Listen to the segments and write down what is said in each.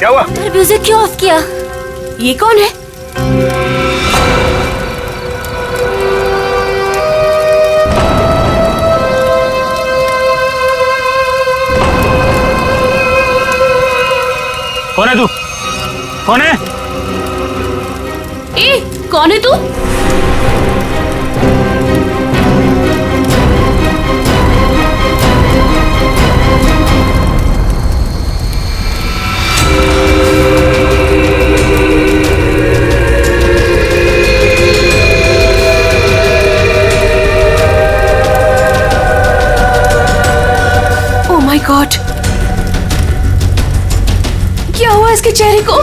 क्या हुआ? म्यूजिक क्यों ऑफ किया? ये कौन है? कौन है तू? कौन है? ए, कौन है तू? ओह माय गॉड, क्या हुआ इसके चेहरे को?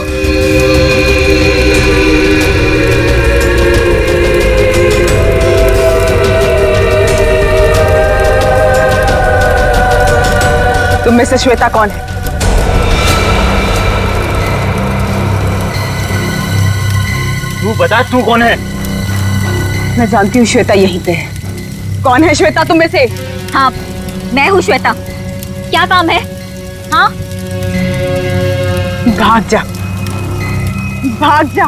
तुम में से श्वेता कौन है? तू बता, तू कौन है? मैं जानती हूँ श्वेता यहीं पे है। कौन है श्वेता तुम में से? हाँ, मैं हूँ श्वेता। क्या काम है? हाँ, भाग जा, भाग जा,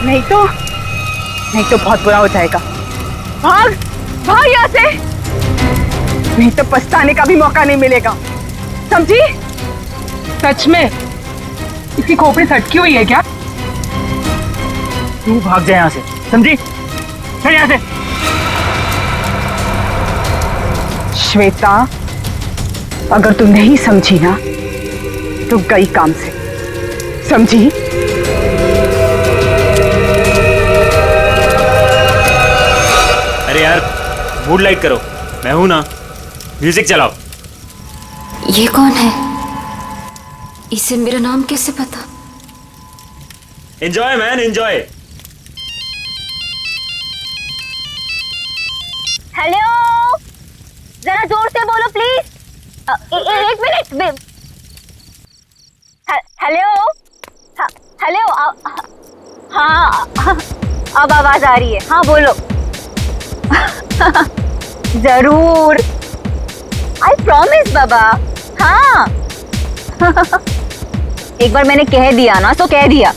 नहीं तो बहुत बुरा हो जाएगा। भाग, भाग यहाँ से, नहीं तो पछताने का भी मौका नहीं मिलेगा, समझी? सच में इसकी खोपड़ी सटकी हुई है क्या? तू भाग जा यहाँ से, समझी? चल यहाँ से। श्वेता, अगर तुम नहीं समझी ना तो गई काम से, समझी? अरे यार, मूड लाइट करो, मैं हूं ना। म्यूजिक चलाओ। ये कौन है? इसे मेरा नाम कैसे पता? Enjoy man, enjoy. हेलो, जरा जोर से बोलो प्लीज। एक मिनट। हेलो, हेलो, हाँ, अब आवाज आ रही है। हाँ बोलो। जरूर, आई प्रॉमिस बाबा। हाँ। एक बार मैंने कह दिया ना तो कह दिया।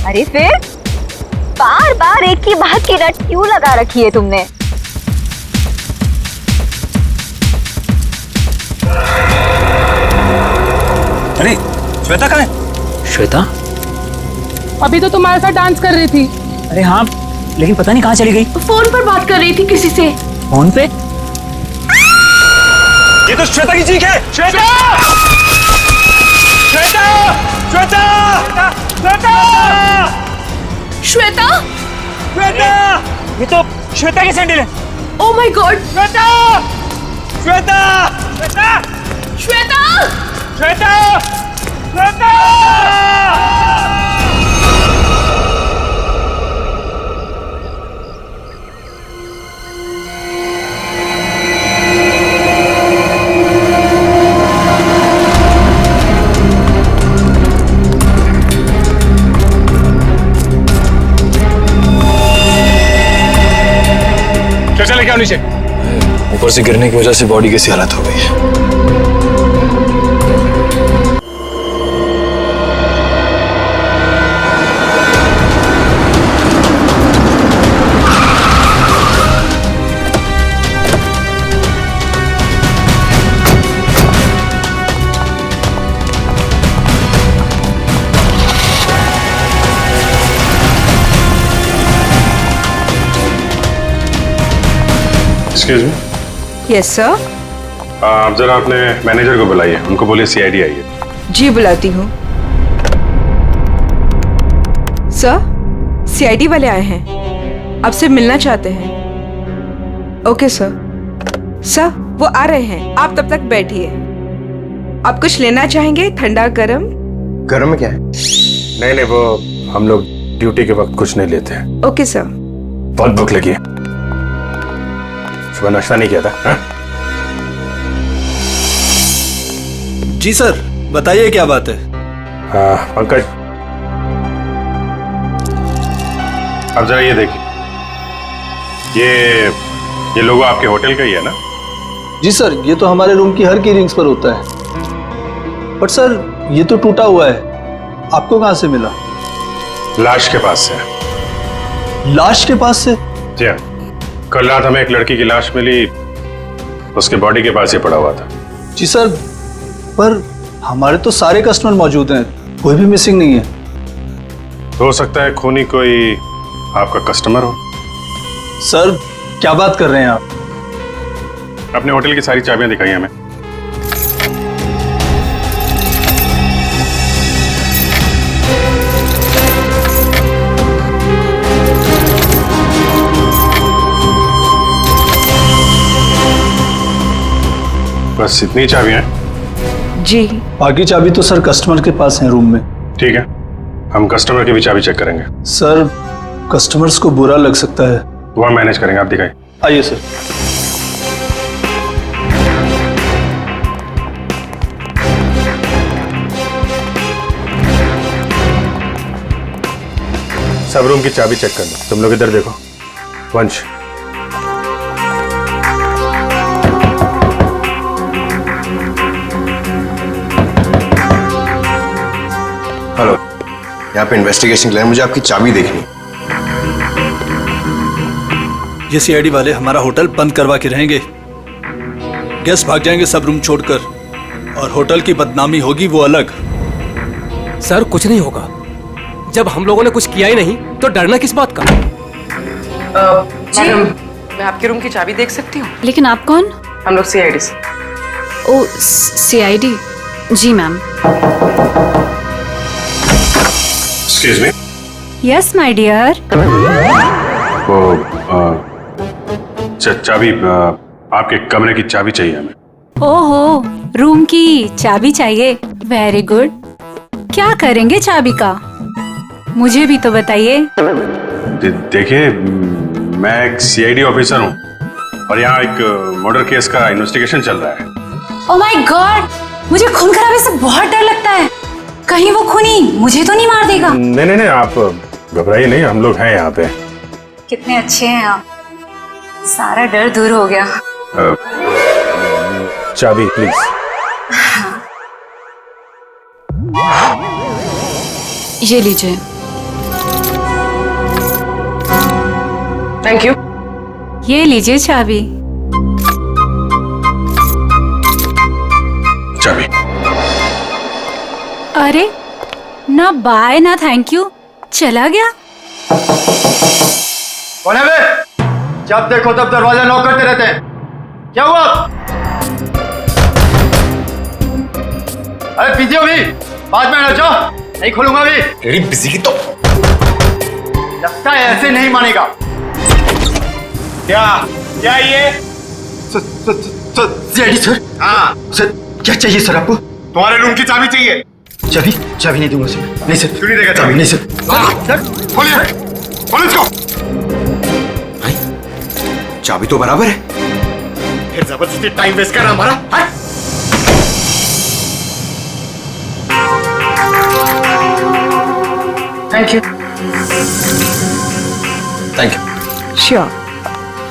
अरे फिर बार बार एक ही बात की रट क्यों लगा रखी है तुमने? अरे श्वेता कहाँ है? श्वेता? अभी तो तुम्हारे साथ डांस कर रही थी। अरे हाँ, लेकिन पता नहीं कहाँ चली गई। फोन पर बात कर रही थी किसी से। फोन पे? ये तो श्वेता की चीख है। श्वेता! श्वेता! श्वेता! श्वेता! श्वेता? श्वेता! ये तो श्वेता के सैंडल है। Oh my God. Shweta! Shweta! Shweta! Shweta! Shweta! Shweta! लेके आओ नीचे। ऊपर से गिरने की वजह से बॉडी कैसी हालत हो गई है। Excuse me. Yes sir. आप जरा अपने मैनेजर को बुलाइए, उनको बोलिए सीआईडी आई है। जी बुलाती हूँ। सर, सीआईडी वाले आए हैं, आपसे मिलना चाहते हैं। Okay sir. सर, वो आ रहे हैं, आप तब तक बैठिए। आप कुछ लेना चाहेंगे? ठंडा, गरम? गरम में क्या है? नहीं, वो हम लोग ड्यूटी के वक्त कुछ नहीं लेते हैं। Okay sir. बहुत भूख लगी है, सुबह नाश्ता नहीं किया था। हा? जी सर, बताइए क्या बात है? पंकज, अब जरा ये देखिए, ये लोगो आपके होटल का ही है ना? जी सर, ये तो हमारे रूम की हर की रिंग्स पर होता है। बट सर, ये तो टूटा हुआ है, आपको कहाँ से मिला? लाश के पास से। लाश के पास से? जी हाँ, कल रात हमें एक लड़की की लाश मिली, उसके बॉडी के पास ही पड़ा हुआ था। जी सर, पर हमारे तो सारे कस्टमर मौजूद हैं, कोई भी मिसिंग नहीं है। हो सकता है खूनी कोई आपका कस्टमर हो। सर क्या बात कर रहे हैं आप? अपने होटल की सारी चाबियां दिखाई हमें। बस इतनी चाबियां हैं? जी। बाकी चाबी तो सर कस्टमर के पास है रूम में। ठीक है, हम कस्टमर की भी चाबी चेक करेंगे। सर कस्टमर्स को बुरा लग सकता है। वो हम मैनेज करेंगे, आप दिखाइए। आइए सर। सब रूम की चाबी चेक कर लो। तुम लोग इधर देखो। वंश, हेलो, यहाँ पे इन्वेस्टिगेशन के लिए मुझे आपकी चाबी देखनी। ये सीआईडी वाले हमारा होटल बंद करवा के रहेंगे, गेस्ट भाग जाएंगे सब रूम छोड़कर, और होटल की बदनामी होगी वो अलग। सर कुछ नहीं होगा, जब हम लोगों ने कुछ किया ही नहीं तो डरना किस बात का? मैडम, मैं आपके रूम की चाबी देख सकती हूँ? लेकिन आप कौन? हम लोग सीआईडी से। Oh CID? जी ma'am. Excuse me. Yes my dear. वो चाबी, आपके कमरे की चाबी चाहिए हमें। ओहो, रूम की चाबी चाहिए? Very good. क्या करेंगे चाबी का? मुझे भी तो बताइए। देखिए, मैं एक सीआईडी ऑफिसर हूँ और यहाँ एक मर्डर केस का इन्वेस्टिगेशन चल रहा है। ओह माय गॉड, मुझे खून खराबे से बहुत डर लगता है। कहीं वो खूनी मुझे तो नहीं मार देगा? नहीं नहीं नहीं, आप घबराइए नहीं, हम लोग हैं यहाँ पे। कितने अच्छे हैं आप, सारा डर दूर हो गया। चाबी प्लीज। ये लीजिए। Thank you. ये लीजिए चाबी। चाबी। अरे ना बाय ना थैंक यू, चला गया। कौन है बे? जब देखो तब दरवाजा नॉक करते रहते हैं, क्या हुआ? अरे बिजी हो भी, बाद में आना, जाओ, नहीं खोलूंगा भी। तेरी बिजी की तो लगता है ऐसे नहीं मानेगा। क्या ये? CID sir. हाँ सर, क्या चाहिए सर आपको? तुम्हारे रूम की चाबी चाहिए। चाबी नहीं दूंगा सर। नहीं सर। क्यों नहीं देगा चाबी? नहीं सर। सर खोलिए, खोलो इसको। चाबी तो बराबर है, फिर जबरदस्ती टाइम वेस्ट कर रहा हमारा। Thank you. Thank you. Sure.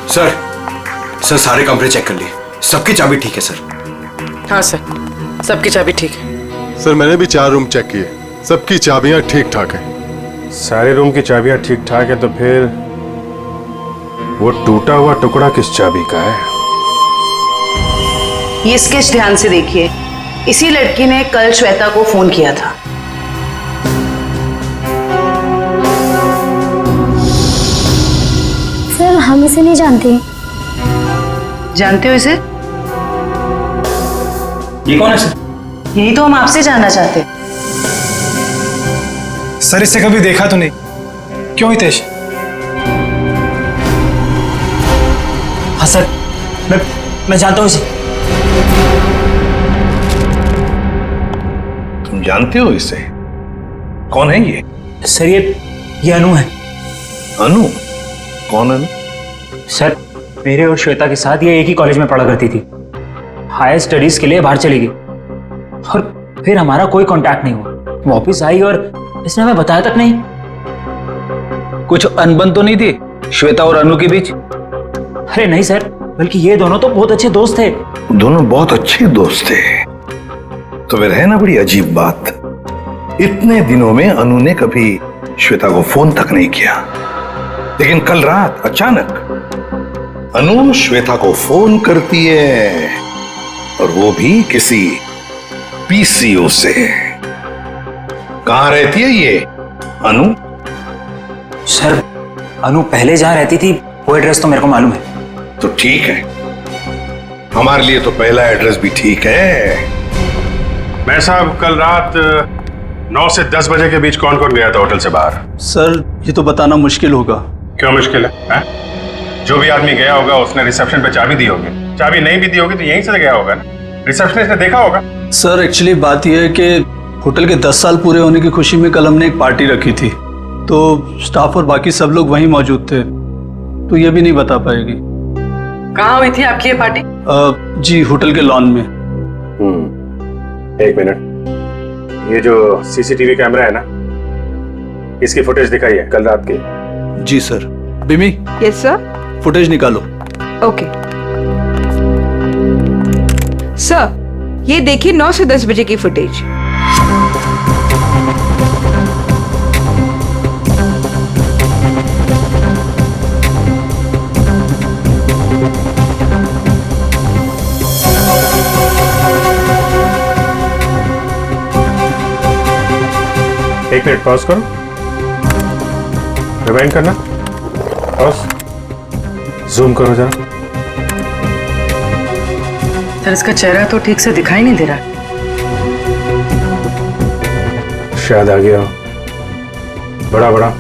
Sir सारे कमरे चेक कर लिए, सबकी चाबी ठीक है सर। हाँ सर, सबकी चाबी ठीक है। सर मैंने भी 4 रूम चेक किए, सबकी चाबियां ठीक ठाक हैं। सारे रूम की चाबियां ठीक ठाक है, तो फिर वो टूटा हुआ टुकड़ा किस चाबी का है? ये स्केच ध्यान से देखिए, इसी लड़की ने कल श्वेता को फोन किया था। सर हम इसे नहीं जानते। जानते हो इसे? ये कौन है सर? यही तो हम आपसे जानना चाहते हैं। सर इसे कभी देखा तो नहीं। क्यों हितेश? हाँ सर, मैं जानता हूँ इसे। तुम जानते हो इसे? कौन है ये? सर ये अनु है। अनु? कौन अनु? सर मेरे और श्वेता के साथ ये एक ही कॉलेज में पढ़ा करती थी। हायर स्टडीज के लिए बाहर चली गई और फिर हमारा कोई कांटेक्ट नहीं हुआ। वापस आई और इसने हमें बताया तक नहीं। कुछ अनबन तो नहीं थी श्वेता और अनु के बीच? अरे नहीं सर, बल्कि ये दोनों तो बहुत अच्छे दोस्त थे। दोनों बहुत अच्छे दोस्त थे, तो फिर है ना बड़ी अजीब बात। इतने दिनों में अनु ने कभी श्वेता को फोन तक नहीं किया, लेकिन कल रात अचानक अनु श्वेता को फोन करती है, और वो भी किसी पीसीओ से। कहां रहती है ये अनु? सर, अनु पहले जहां रहती थी वो एड्रेस तो मेरे को मालूम है। तो ठीक है, हमारे लिए तो पहला एड्रेस भी ठीक है। मैं साहब कल रात 9 से 10 बजे के बीच कौन कौन गया था होटल से बाहर? सर, ये तो बताना मुश्किल होगा। क्यों मुश्किल है? जो भी आदमी गया होगा उसने रिसेप्शन पे चाबी दी होगी। चाबी नहीं भी दी होगी तो यहीं से गया होगा ना, रिसेप्शनिस्ट ने देखा होगा। सर, एक्चुअली बात यह है कि होटल के 10 साल पूरे होने की खुशी में कल हमने एक पार्टी रखी थी, तो स्टाफ और बाकी सब लोग वहीं मौजूद थे, तो ये भी नहीं बता पाएगी। कहाँ हुई थी आपकी ये पार्टी? जी, होटल के लॉन में। एक मिनट, ये जो सीसीटीवी कैमरा है ना, इसकी फुटेज दिखाई है कल रात की। जी सर। बिमी। Yes sir. फुटेज निकालो। ओके सर, ये देखिए 9 से 10 बजे की फुटेज। एक मिनट पॉज करो, रिवाइंड करना, पॉज, जूम करो जरा। सर, इसका चेहरा तो ठीक से दिखाई नहीं दे रहा। शायद आ गया हो, बड़ा बड़ा।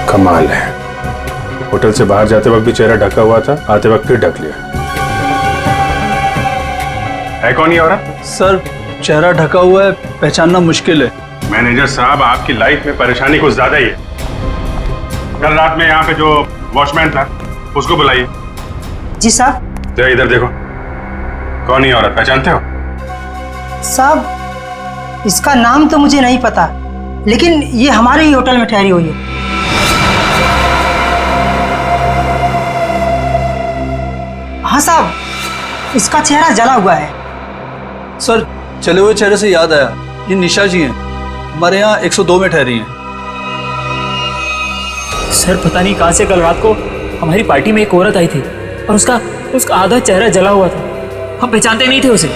कमाल है, होटल से बाहर जाते वक्त भी चेहरा ढका हुआ था, आते वक्त फिर ढक लिया। है कौन ये औरत? सर, चेहरा ढका हुआ है, पहचानना मुश्किल है। मैनेजर साहब, आपकी लाइफ में परेशानी कुछ ज्यादा ही है। कल रात में यहाँ पे जो वॉचमैन था उसको बुलाइए। जी साहब। तो इधर देखो, कौन ये औरत, पहचानते हो? साहब, इसका नाम तो मुझे नहीं पता, लेकिन ये हमारे ही होटल में ठहरी हुई है। हाँ साहब, इसका चेहरा जला हुआ है। सर, चले हुए चेहरे से याद आया, ये निशा जी हैं, हमारे यहाँ 102 में ठहरी हैं। सर, पता नहीं कहां से कल रात को हमारी पार्टी में एक औरत आई थी और उसका आधा चेहरा जला हुआ था, हम पहचानते नहीं थे उसे।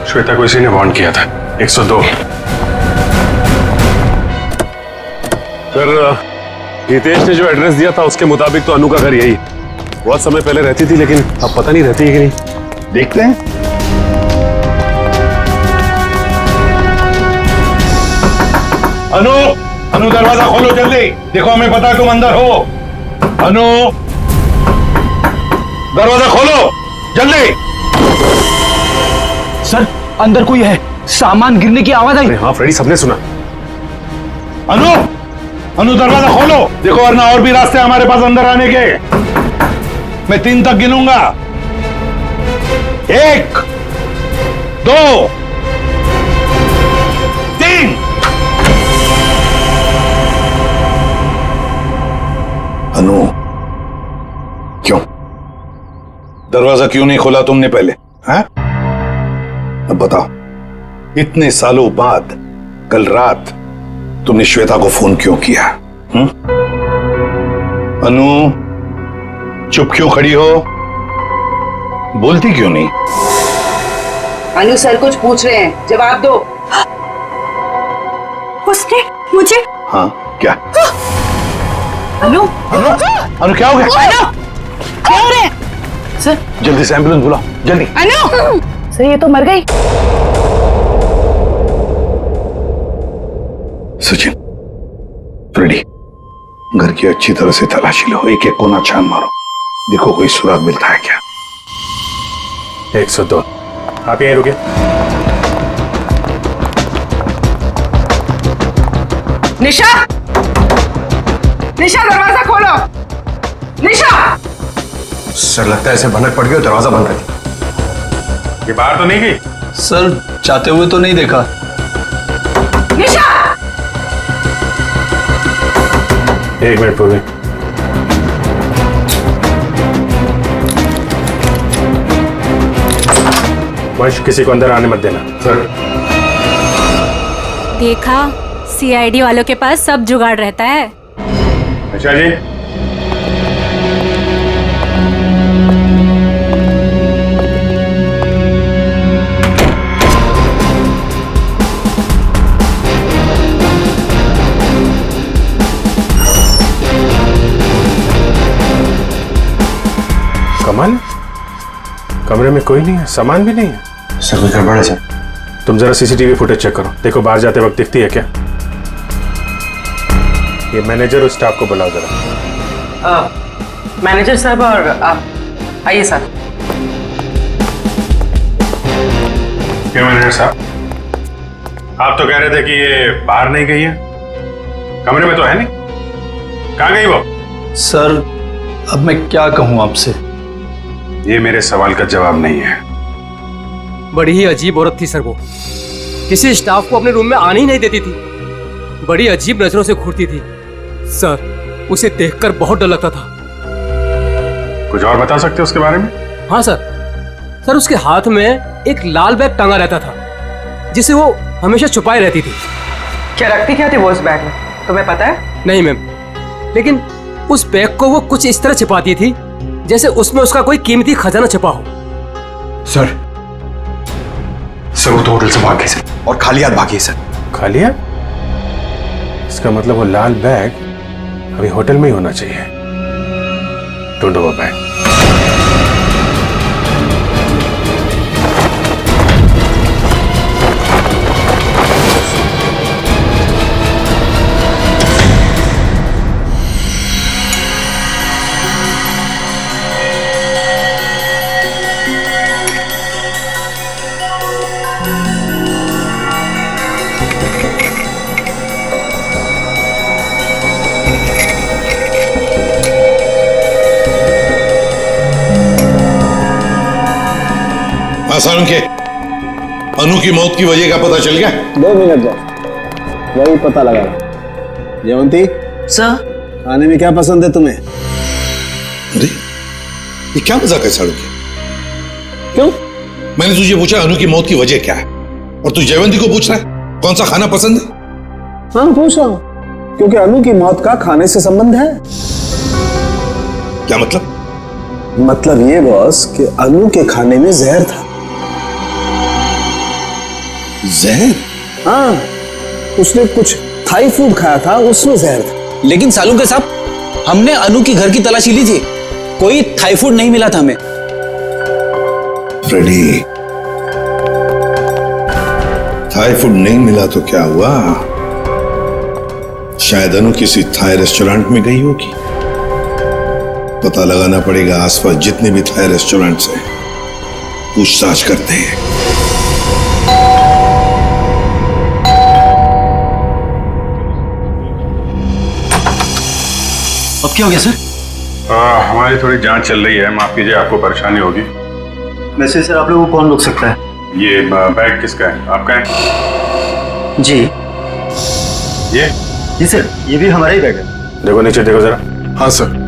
श्वेता को इसी ने वार्न किया था। 102। सर, हितेश ने जो एड्रेस दिया था उसके मुताबिक तो अनु का घर यही है। बहुत समय पहले रहती थी, लेकिन अब पता नहीं रहती है कि नहीं। देखते हैं। अनु, अनु दरवाजा खोलो जल्दी, देखो हमें पता है तुम अंदर हो। अनु, दरवाजा खोलो जल्दी। सर, अंदर कोई है, सामान गिरने की आवाज आई। हाँ फ्रेडी, सबने सुना। अनु, अनु दरवाजा खोलो, देखो वरना और भी रास्ते हमारे पास अंदर आने के। मैं 3 तक गिनूंगा। 1, 2, 3। अनु, क्यों दरवाजा क्यों नहीं खोला तुमने पहले? हैं? अब बताओ, इतने सालों बाद कल रात तुमने श्वेता को फोन क्यों किया? अनु, चुप क्यों खड़ी हो? बोलती क्यों नहीं? अनु सर कुछ पूछ रहे हैं, जवाब दो। उसने मुझे। हाँ, क्या? अनु, अनु, अनु क्या हो गया? अनु, क्या हो रहा है? सर, जल्दी से एम्बुलेंस बुलाओ, जल्दी। अनु, सर ये तो मर गई। सचिन, फ्रेडी, घर की अच्छी तरह से तलाशी लो, एक एक कोना छान मारो, देखो कोई सुराग मिलता है क्या। 102। आप यहीं रुके। निशा, निशा दरवाजा खोलो। निशा। सर, लगता है ऐसे भनक पड़ गई, दरवाजा बंद कर दिया। ये बाहर तो नहीं गई? सर जाते हुए तो नहीं देखा। निशा! एक मिनट पूर्वी। वंश, किसी को अंदर आने मत देना। सर। देखा, सीआईडी वालों के पास सब जुगाड़ रहता है। अच्छा जी। कमाल, कमरे में कोई नहीं है, सामान भी नहीं है। सर कुछ गड़बड़ है सर। तुम जरा सीसीटीवी फुटेज चेक करो, देखो बाहर जाते वक्त दिखती है क्या। ये मैनेजर और स्टाफ को बुलाओ जरा। मैनेजर साहब और आप आइए सर। क्यों मैनेजर साहब, आप तो कह रहे थे कि ये बाहर नहीं गई है, कमरे में तो है नहीं, कहाँ गई वो? सर अब मैं क्या कहूं आपसे। ये मेरे सवाल का जवाब नहीं है। बड़ी ही अजीब औरत थी सर वो, किसी स्टाफ को अपने रूम में आने ही नहीं देती थी, बड़ी अजीब नजरों से घूरती थी सर, उसे देखकर बहुत डर लगता था। कुछ और बता सकते हो उसके बारे में? हाँ सर, उसके हाथ में एक लाल बैग टांगा रहता था जिसे वो हमेशा छुपाए रहती थी। क्या रखती क्या थी वो उस बैग में, तुम्हें पता है? नहीं मैम, लेकिन उस बैग को वो कुछ इस तरह छिपाती थी जैसे उसमें उसका कोई कीमती खजाना छिपा हो। सर वो तो होटल से भाग गई सर, और खाली हाथ भागी है सर। खाली हाथ? इसका मतलब वो लाल बैग अभी होटल में ही होना चाहिए। ढूंढो वो बैग। आसान के अनु की मौत की वजह का पता चल गया? 2 मिनट बस, वही पता लगा। जयवंती सर, खाने में क्या पसंद है तुम्हें? अरे ये क्या मजाक है साड़ू के? क्यों? मैंने तुझे पूछा अनु की मौत की वजह क्या है, और तू जयवंती को पूछ रहा है कौन सा खाना पसंद है? हाँ पूछ रहा हूं, क्योंकि अनु की मौत का खाने से संबंध है। क्या मतलब? मतलब ये बॉस कि अनु के खाने में जहर था। जहर? हाँ, उसने कुछ थाई फूड खाया था, उसमें जहर था। लेकिन सालू के साहब, हमने अनु की घर की तलाशी ली थी, कोई थाई फूड नहीं मिला था हमें। फ्रेडी, थाई फूड नहीं मिला तो क्या हुआ? शायद अनु किसी थाई रेस्टोरेंट में गई होगी। पता लगाना पड़ेगा आसपास जितने भी थाई रेस्टोरेंट्स हैं, पूछताछ करते हैं। अब क्या हो गया सर? हमारी थोड़ी जांच चल रही है, माफ कीजिए आपको परेशानी होगी। वैसे सर आप लोगों को कौन रोक सकता है? ये बैग किसका है? आपका है? जी। ये? जी सर, ये भी हमारा ही बैग है। देखो नीचे देखो जरा। हाँ सर।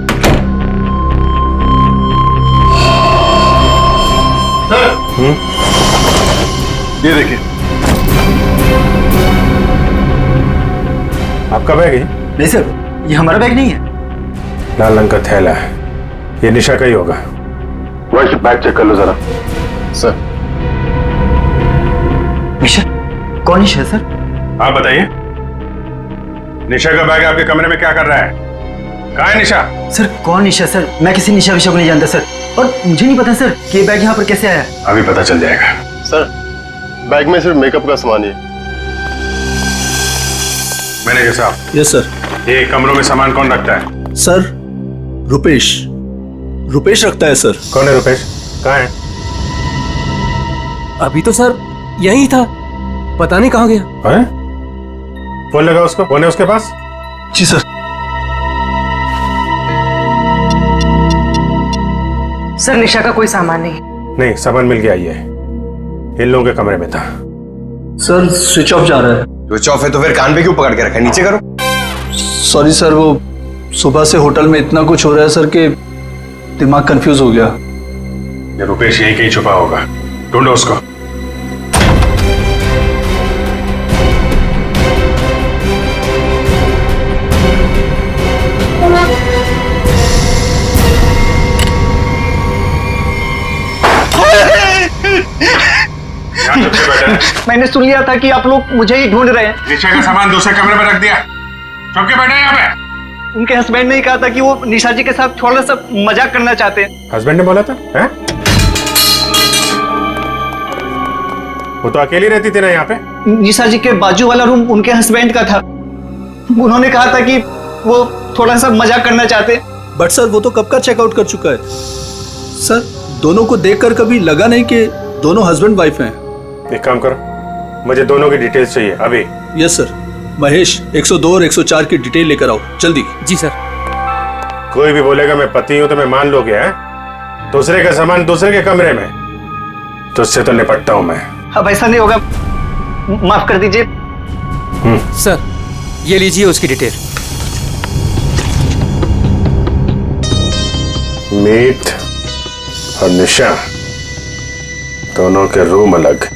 ये देखिए, आपका बैग है? नहीं सर, ये हमारा बैग नहीं है। लाल रंग का थैला है, ये निशा का ही होगा। वही बैग चेक कर लो जरा। सर। निशा? कौन निशा सर? आप बताइए, निशा का बैग आपके कमरे में क्या कर रहा है? कहाँ है निशा? सर कौन निशा सर? मैं किसी निशा विशा को नहीं जानता सर, और मुझे नहीं पता सर कि ये बैग यहाँ पर कैसे आया। अभी पता चल जाएगा। सर बैग में सिर्फ मेकअप का सामान है। मैनेजर साहब। Yes sir. ये कमरों में सामान कौन रखता है? सर रुपेश रखता है सर। कौन है रुपेश? कहाँ है? अभी तो सर यही था, पता नहीं कहाँ गया। है? फोन लगा उसको, फोन है उसके पास? जी सर। सर निशा का कोई सामान नहीं। नहीं, सामान मिल गया। इन लोगों के कमरे में था। सर स्विच ऑफ जा रहा है। स्विच ऑफ है तो फिर कान पे क्यों पकड़ के रखा है? नीचे करो। सॉरी सर, वो सुबह से होटल में इतना कुछ हो रहा है सर कि दिमाग कंफ्यूज हो गया। ये रुपेश यहीं कहीं छुपा होगा, ढूंढो उसको। मैंने सुन लिया था कि आप लोग मुझे ही ढूंढ रहे हैं। नीचे का सामान दूसरे कमरे में रख दिया, चुप के बैठे यहाँ पे। उनके हस्बैंड ने ही कहा था कि वो निशा जी के साथ थोड़ा सा मजाक करना चाहते हैं। हस्बैंड ने बोला था? हैं? वो तो अकेली रहती थी ना यहाँ पे। निशा जी के बाजू वाला रूम उनके हस्बैंड का था। उन्होंने कहा था कि वो थोड़ा सा मजाक करना चाहते हैं। बट सर वो तो कब का चेकआउट कर चुका है। सर दोनों को देखकर कभी लगा नहीं कि दोनों हस्बैंड वाइफ हैं। एक काम करो, मुझे दोनों की डिटेल्स चाहिए अभी। Yes sir. महेश 102 और 104 की डिटेल लेकर आओ जल्दी। जी सर। कोई भी बोलेगा मैं पति हूं तो मैं मान लोगे? हैं? दूसरे का सामान दूसरे के कमरे में, तो उससे तो निपटता हूं मैं। अब ऐसा नहीं होगा, माफ कर दीजिए। सर ये लीजिए उसकी डिटेल। मीत और निशा दोनों के रूम अलग,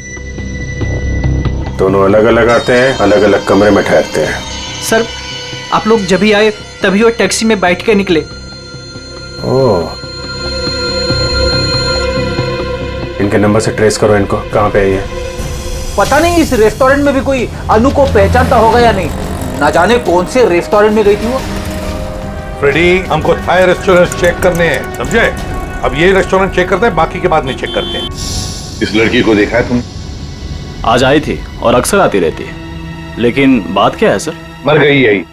दोनों अलग अलग आते हैं, अलग अलग कमरे में ठहरते हैं। सर आप लोग जब ही आए तभी वो टैक्सी में बैठ के निकले। ओह, इनके नंबर से ट्रेस करो इनको, कहाँ पे है ये? पता नहीं इस रेस्टोरेंट में भी कोई अनु को पहचानता होगा या नहीं। ना जाने कौन से रेस्टोरेंट में गई थी वो। फ्रेडी, हमको थाई रेस्टोरेंट चेक करने हैं, समझे? अब ये रेस्टोरेंट चेक करते हैं, बाकी के बाद नहीं चेक करते हैं। इस लड़की को देखा है तुमने? आज आई थी और अक्सर आती रहती है, लेकिन बात क्या है सर? मर गई यही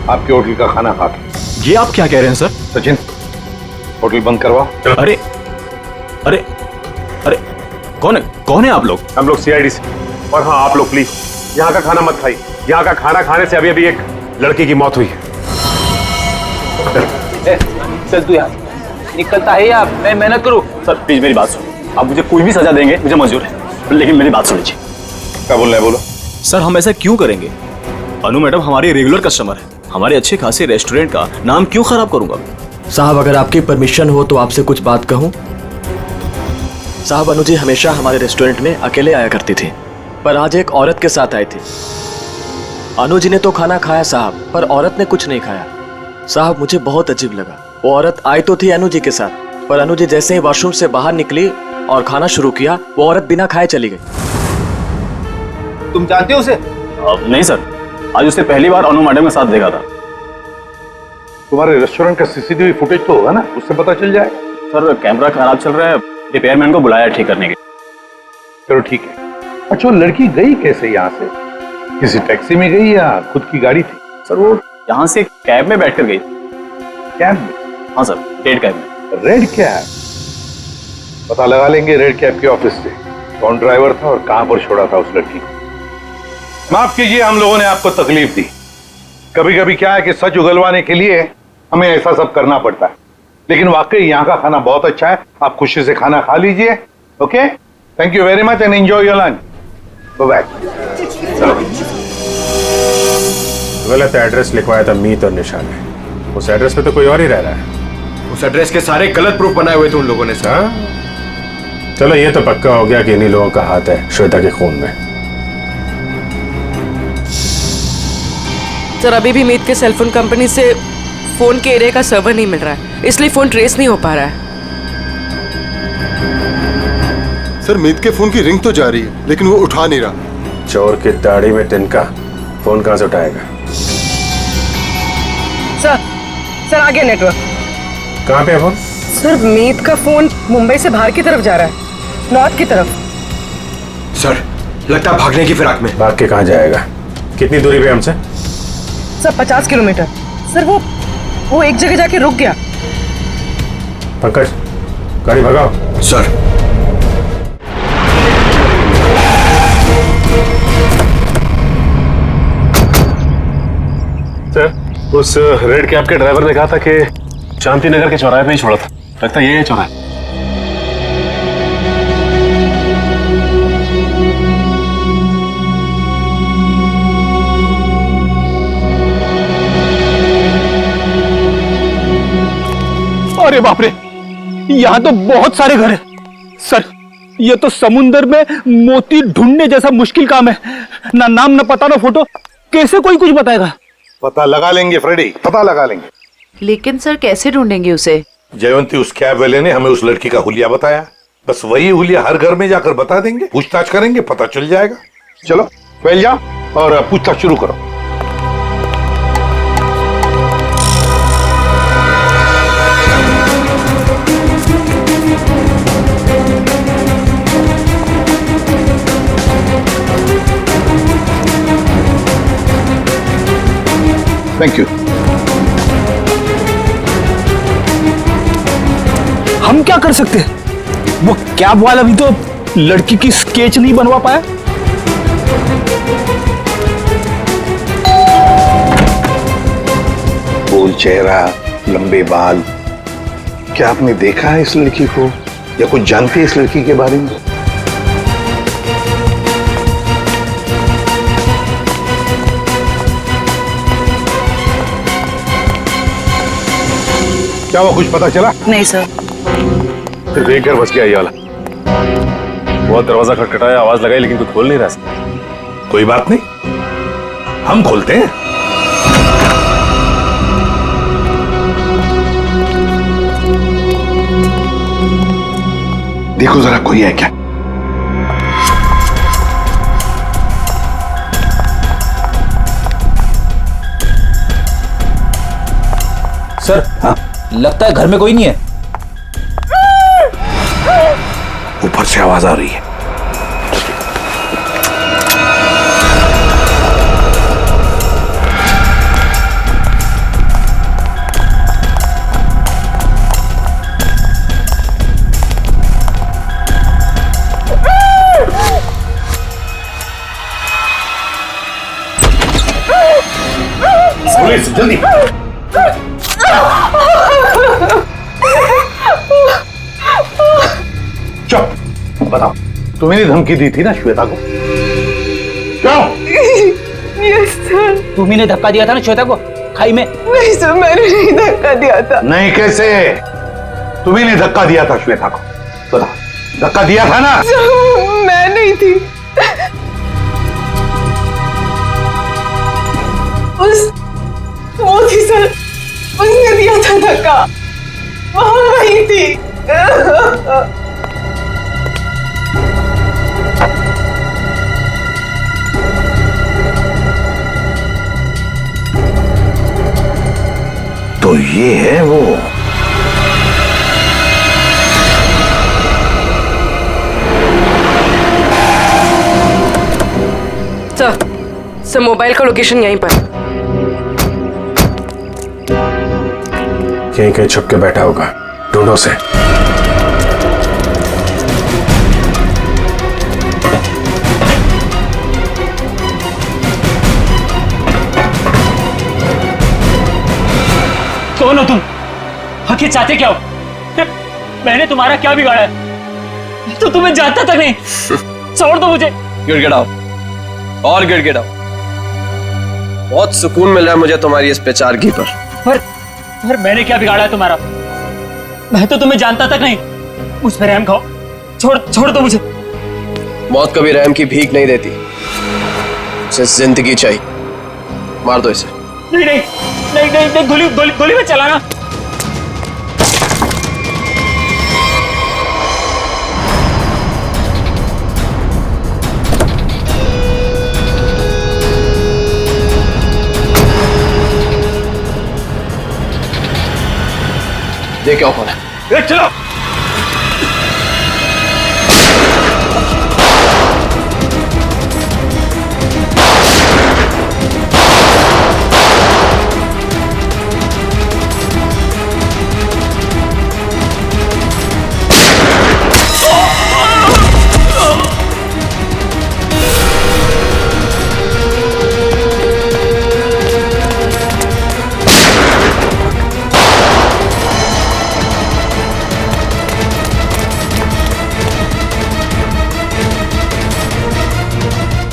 आपके होटल का खाना खा के। ये आप क्या कह रहे हैं सर? सचिन, होटल बंद करवा। अरे अरे अरे कौन है आप लोग? हम लोग सीआईडी से। और हाँ आप लोग प्लीज यहाँ का खाना मत खाइए। यहाँ का खाना खाने से अभी अभी एक लड़की की मौत हुई है। चल तू यार निकलता है या मैं मेहनत करूँ? सर प्लीज मेरी बात सुनो, आप मुझे कोई भी सजा देंगे, मुझे मंजूर है, लेकिन मेरी बात सुन लीजिए। क्या बोल रहे हैं? बोलो। सर हम ऐसा क्यों करेंगे? अनु मैडम हमारी रेगुलर कस्टमर है, हमारे अच्छे खासे रेस्टोरेंट का नाम क्यों खराब करूंगा? साहब अगर आपकी परमिशन हो तो आपसे कुछ बात कहूं। साहब अनु जी हमेशा हमारे रेस्टोरेंट में अकेले आया करती थी, पर आज एक औरत के साथ आई थी। अनु जी ने तो खाना खाया साहब, पर औरत ने कुछ नहीं खाया। साहब मुझे बहुत अजीब लगा। वो औरत आई तो थी अनु जी के साथ, पर अनु जी जैसे ही वॉशरूम से बाहर निकली और खाना शुरू किया, वो औरत बिना खाए चली गई। तुम जानते हो उसे? नहीं सर, आज उसने पहली बार अनु मैडम के साथ देखा था। तुम्हारे रेस्टोरेंट का सीसीटीवी फुटेज तो होगा ना, उससे पता चल जाए। सर कैमरा खराब चल रहा है, रिपेयरमैन को बुलाया ठीक करने के। चलो ठीक है। अच्छा वो लड़की गई कैसे यहाँ से? किसी टैक्सी में गई या खुद की गाड़ी थी? सर वो यहाँ से कैब में बैठकर गई। कैब में? हाँ सर, रेड कैब में। Red cab? पता लगा लेंगे रेड कैब के ऑफिस से कौन ड्राइवर था और कहां पर छोड़ा था उस लड़की को। माफ कीजिए हम लोगों ने आपको तकलीफ दी। कभी कभी क्या है कि सच उगलवाने के लिए हमें ऐसा सब करना पड़ता है, लेकिन वाकई यहाँ का खाना बहुत अच्छा है। आप खुशी से खाना खा लीजिए। Okay, thank you very much and enjoy your lunch. Bye. गलत एड्रेस लिखवाया था मीत और निशा ने। उस एड्रेस पे तो कोई और ही रह रहा है। उस एड्रेस के सारे गलत प्रूफ बनाए हुए थे उन लोगों ने सर। चलो ये तो पक्का हो गया कि इन्हीं लोगों का हाथ है श्वेता के खून में। सर अभी भी मीत के सेलफोन कंपनी से फोन के एरिया का सर्वर नहीं मिल रहा है, इसलिए फोन ट्रेस नहीं हो पा रहा है। सर मीत के फोन की रिंग तो जा रही है, लेकिन वो उठा नहीं रहा। चोर की दाढ़ी में तिनका, फोन कहां से उठाएगा? सर आ गया नेटवर्क। कहां पे है फोन? सर मीत का फोन मुंबई से बाहर की तरफ जा रहा है, नॉर्थ की तरफ। सर लगता है भागने की फिराक में। भाग के कहां जाएगा? कितनी दूरी पे हमसे? Sir 50 kilometre. सर वो एक जगह जाके रुक गया। पंकज गाड़ी भगाओ। सर उस रेड कैब के ड्राइवर ने कहा था कि शांति नगर के चौराहे पे ही छोड़ा था। लगता है ये चौराहा है। अरे बाप रे, यहाँ तो बहुत सारे घर हैं। सर, ये तो समुंदर में मोती ढूंढने जैसा मुश्किल काम है। ना नाम, ना पता, ना फोटो, कैसे कोई कुछ बताएगा? पता लगा लेंगे फ्रेडी, पता लगा लेंगे। लेकिन सर कैसे ढूंढेंगे उसे? जयवंती उस कैब वाले ने हमें उस लड़की का हुलिया बताया, बस वही हुलिया हर घर में जाकर बता देंगे, पूछताछ करेंगे, पता चल जाएगा। चलो फैल जाओ और पूछताछ शुरू करो। Thank you. हम क्या कर सकते हैं? वो कैब वाला भी तो लड़की की स्केच नहीं बनवा पाया। गोल चेहरा, लंबे बाल, क्या आपने देखा है इस लड़की को या कुछ जानते हैं इस लड़की के बारे में? क्या वो कुछ पता चला? नहीं सर। सिर्फ एक घर बच गया ये वाला। बहुत दरवाजा खटखटाया, आवाज लगाई, लेकिन कोई खोल नहीं रहा। कोई बात नहीं, हम खोलते हैं। देखो जरा कोई है क्या? सर, हाँ? लगता है घर में कोई नहीं है। ऊपर से आवाज आ रही है। पुलिस, जल्दी। चुप, बताओ, तुम्हें धमकी दी थी ना श्वेता को? क्यों? Yes sir. तुम्ही ने धक्का दिया था ना श्वेता को खाई में? नहीं सर, मैंने नहीं धक्का दिया था। नहीं, कैसे? तुम्ही ने धक्का दिया था श्वेता को, बताओ, धक्का दिया था ना? मैं नहीं थी। वो थी सर, उसने दिया था धक्का, वहां वही थी। तो ये है वो। सर, मोबाइल का लोकेशन यहीं पर। यहीं कहीं छुप के बैठा होगा, ढूंढो से। कौन हो तुम? आखिर चाहते क्या हो? मैंने तुम्हारा क्या बिगाड़ा है? तो तुम्हें जानता तक नहीं। छोड़ दो मुझे। गिड़गिड़ाओ और गिड़गिड़ाओ। बहुत सुकून मिल रहा है मुझे तुम्हारी इस पेचारगी पर। पर मैंने क्या बिगाड़ा है तुम्हारा? मैं तो तुम्हें जानता तक नहीं। मुझ पर रहम खाओ, छोड़ दो मुझे। मौत कभी रहम की भीख नहीं देती, उसे जिंदगी चाहिए। मार दो इसे। नहीं, गोली में चलाना। ये क्या कौन है? चलो।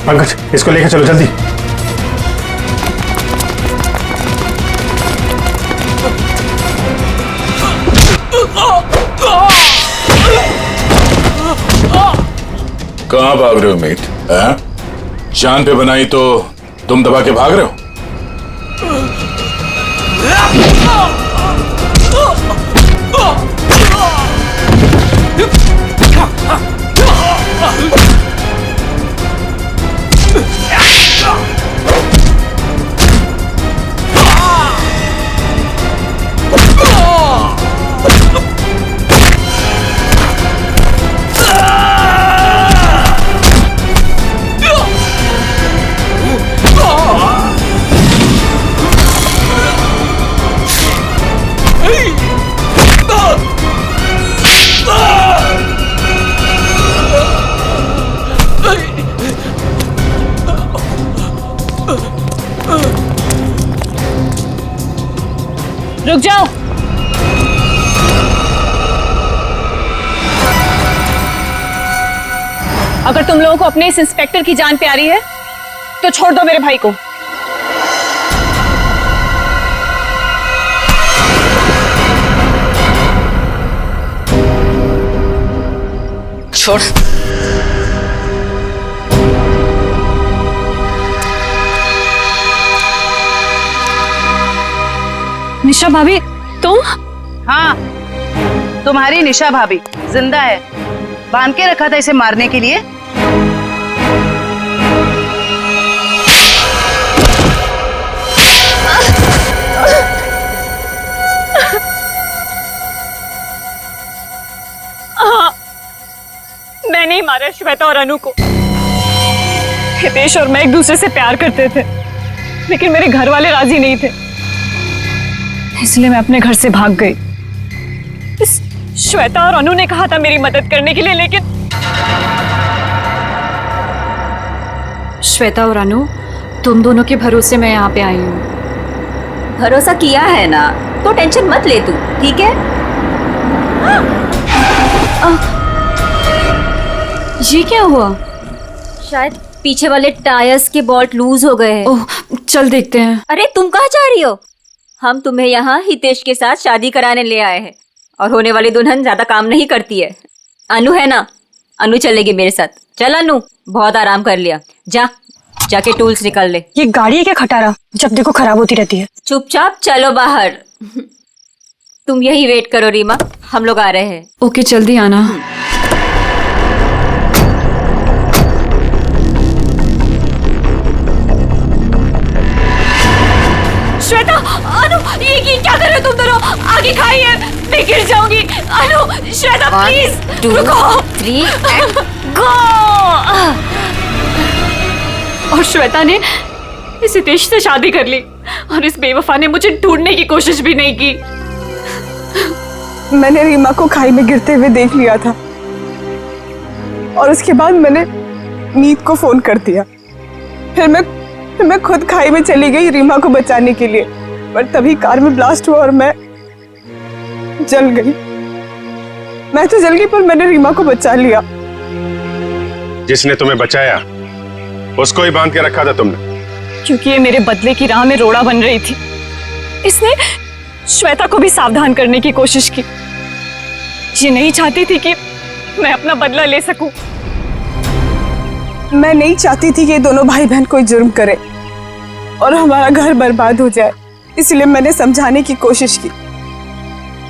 पंकज, इसको लेकर चलो जल्दी। कहाँ भाग रहे हो मीत? हैं? जान पे बनाई तो तुम दबा के भाग रहे हो? रुक जाओ। अगर तुम लोगों को अपने इस इंस्पेक्टर की जान प्यारी है तो छोड़ दो मेरे भाई को। छोड़। निशा भाभी, तुम? हाँ, तुम्हारी निशा भाभी जिंदा है। बांध के रखा था इसे मारने के लिए। मैंने ही मारा श्वेता और अनु को। हितेश और मैं एक दूसरे से प्यार करते थे, लेकिन मेरे घर वाले राजी नहीं थे, इसलिए मैं अपने घर से भाग गई। इस श्वेता और अनु ने कहा था मेरी मदद करने के लिए, लेकिन श्वेता और अनु, तुम दोनों के भरोसे मैं यहाँ पे आई हूँ। भरोसा किया है ना, तो टेंशन मत ले तू, ठीक है? ये क्या हुआ? शायद पीछे वाले टायर्स के बोल्ट लूज हो गए हैं। ओह, चल देखते हैं। अरे तुम कहाँ जा रही हो? हम तुम्हें यहाँ हितेश के साथ शादी कराने ले आए हैं, और होने वाली दुल्हन ज्यादा काम नहीं करती है। अनु है ना, अनु चलेगी मेरे साथ। चल अनु, बहुत आराम कर लिया, जाके टूल्स निकाल ले। ये गाड़ी है क्या खटारा, जब देखो खराब होती रहती है। चुपचाप चलो बाहर। तुम यही वेट करो रीमा, हम लोग आ रहे हैं। ओके, जल्दी आना। श्वेता, अनु, ये क्या कर रहे हो तुम दोनों? आगे खाइए, मैं गिर जाऊंगी। अनु, श्वेता प्लीज रुको। 3 गो। और श्वेता ने इस हितेश से शादी कर ली, और इस बेवफा ने मुझे ढूंढने की कोशिश भी नहीं की। मैंने रीमा को खाई में गिरते हुए देख लिया था, और उसके बाद मैंने मीत को फोन कर दिया। फिर मैं खुद खाई में चली गई रीमा को बचाने के लिए, पर तभी कार में ब्लास्ट हुआ और मैं जल गई। मैं तो जल गई, पर मैंने रीमा को बचा लिया। जिसने तुम्हें बचाया उसको ही बांध के रखा था तुमने, क्योंकि ये मेरे बदले की राह में रोड़ा बन रही थी। इसने श्वेता को भी सावधान करने की कोशिश की। ये नहीं चाहती थी कि मैं अपना बदला ले सकूं। मैं नहीं चाहती थी कि ये दोनों भाई बहन कोई जुर्म करे और हमारा घर बर्बाद हो जाए, इसलिए मैंने समझाने की कोशिश की,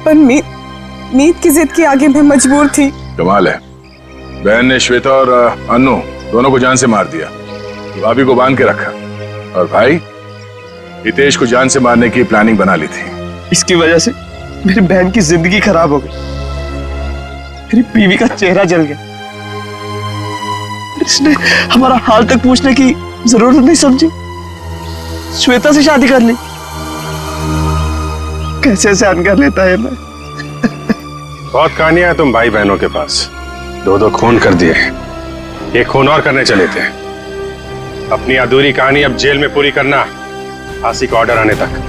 पर मीत की जिद के आगे मैं मजबूर थी। कमाल है, बहन ने श्वेता और अनु दोनों को जान से मार दिया, भाभी को बांध के रखा, और भाई हितेश को जान से मारने की प्लानिंग बना ली थी। इसकी वजह से मेरी बहन की जिंदगी खराब हो गई, मेरी बीवी का चेहरा जल गया। इसने हमारा हाल तक पूछने की जरूरत नहीं समझी, श्वेता से शादी कर ली। कैसे सहन कर लेता है मैं। बहुत कहानियां हैं तुम भाई बहनों के पास, 2 खून कर दिए, एक खून और करने चले थे। अपनी अधूरी कहानी अब जेल में पूरी करना, फांसी का ऑर्डर आने तक।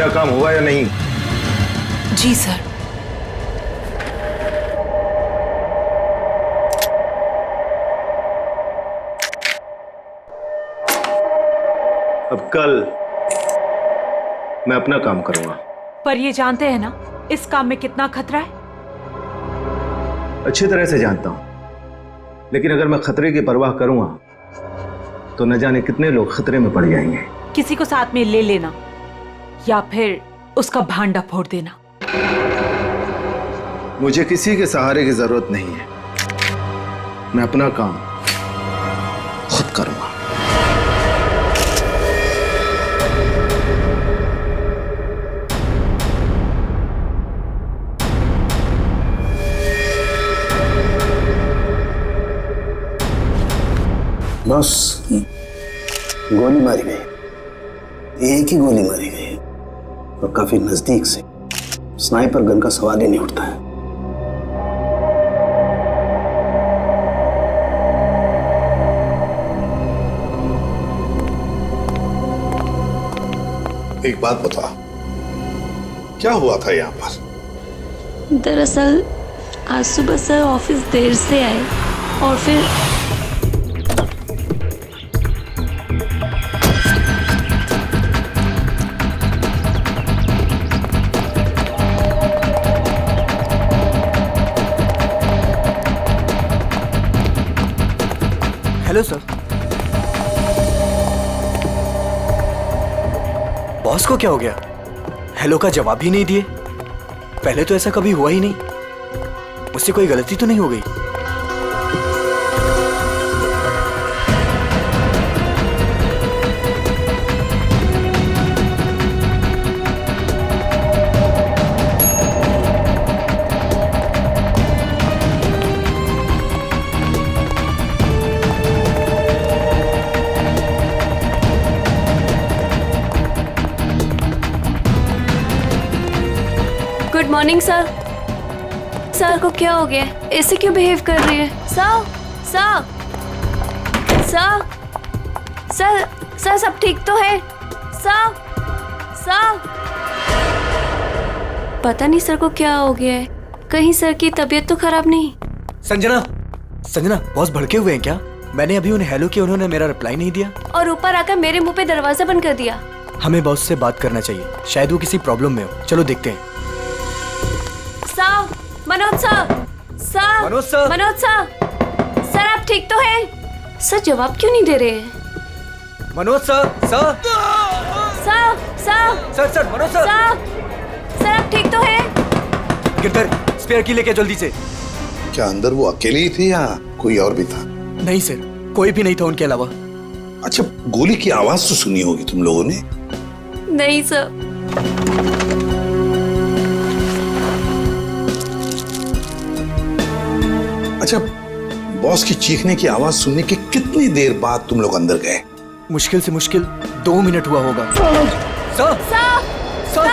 मेरा काम हुआ या नहीं? जी सर। अब कल मैं अपना काम करूंगा। पर ये जानते हैं ना इस काम में कितना खतरा है? अच्छी तरह से जानता हूं, लेकिन अगर मैं खतरे की परवाह करूंगा तो न जाने कितने लोग खतरे में पड़ जाएंगे। किसी को साथ में ले लेना या फिर उसका भांडा फोड़ देना। मुझे किसी के सहारे की जरूरत नहीं है। मैं अपना काम खुद करूंगा। बस गोली मारी गई, एक ही गोली मारी गई और काफी नजदीक से। स्नाइपर गन का सवाल ही नहीं उठता है। एक बात बता, क्या हुआ था यहाँ पर? दरअसल आज सुबह सर ऑफिस देर से आए और फिर हेलो सर। बॉस को क्या हो गया? हेलो का जवाब ही नहीं दिए। पहले तो ऐसा कभी हुआ ही नहीं। मुझसे कोई गलती तो नहीं हो गई? Good morning sir. सर को क्या हो गया? ऐसे क्यों बिहेव कर रही है? Sir sir sir sir sir सब ठीक तो है? सर सर पता नहीं सर को क्या हो गया है। कहीं सर की तबीयत तो खराब नहीं? संजना, संजना, बॉस भड़के हुए हैं क्या? मैंने अभी उन्हें हेलो किया, उन्होंने मेरा रिप्लाई नहीं दिया और ऊपर आकर मेरे मुंह पे दरवाजा बंद कर दिया। हमें बॉस से बात करना चाहिए, शायद वो किसी प्रॉब्लम में हो। चलो देखते हैं। Sir, Manoj sir, sir, Manoj sir, Manoj sir, sir आप ठीक तो हैं? सर जवाब क्यों नहीं दे रहे हैं? Manoj sir, sir, sir, sir, sir, sir, Manoj sir, sir आप ठीक तो हैं? गिरधर, स्पेयर की लेके जल्दी से। क्या अंदर वो अकेली ही थी या कोई और भी था? नहीं सर, कोई भी नहीं था उनके अलावा। अच्छा, गोली की आवाज तो सुनी होगी तुम लोगों ने? नहीं सर। अच्छा, बॉस की चीखने की आवाज सुनने के कितनी देर बाद तुम लोग अंदर गए? मुश्किल से मुश्किल 2 मिनट हुआ होगा। सर, सर, सर,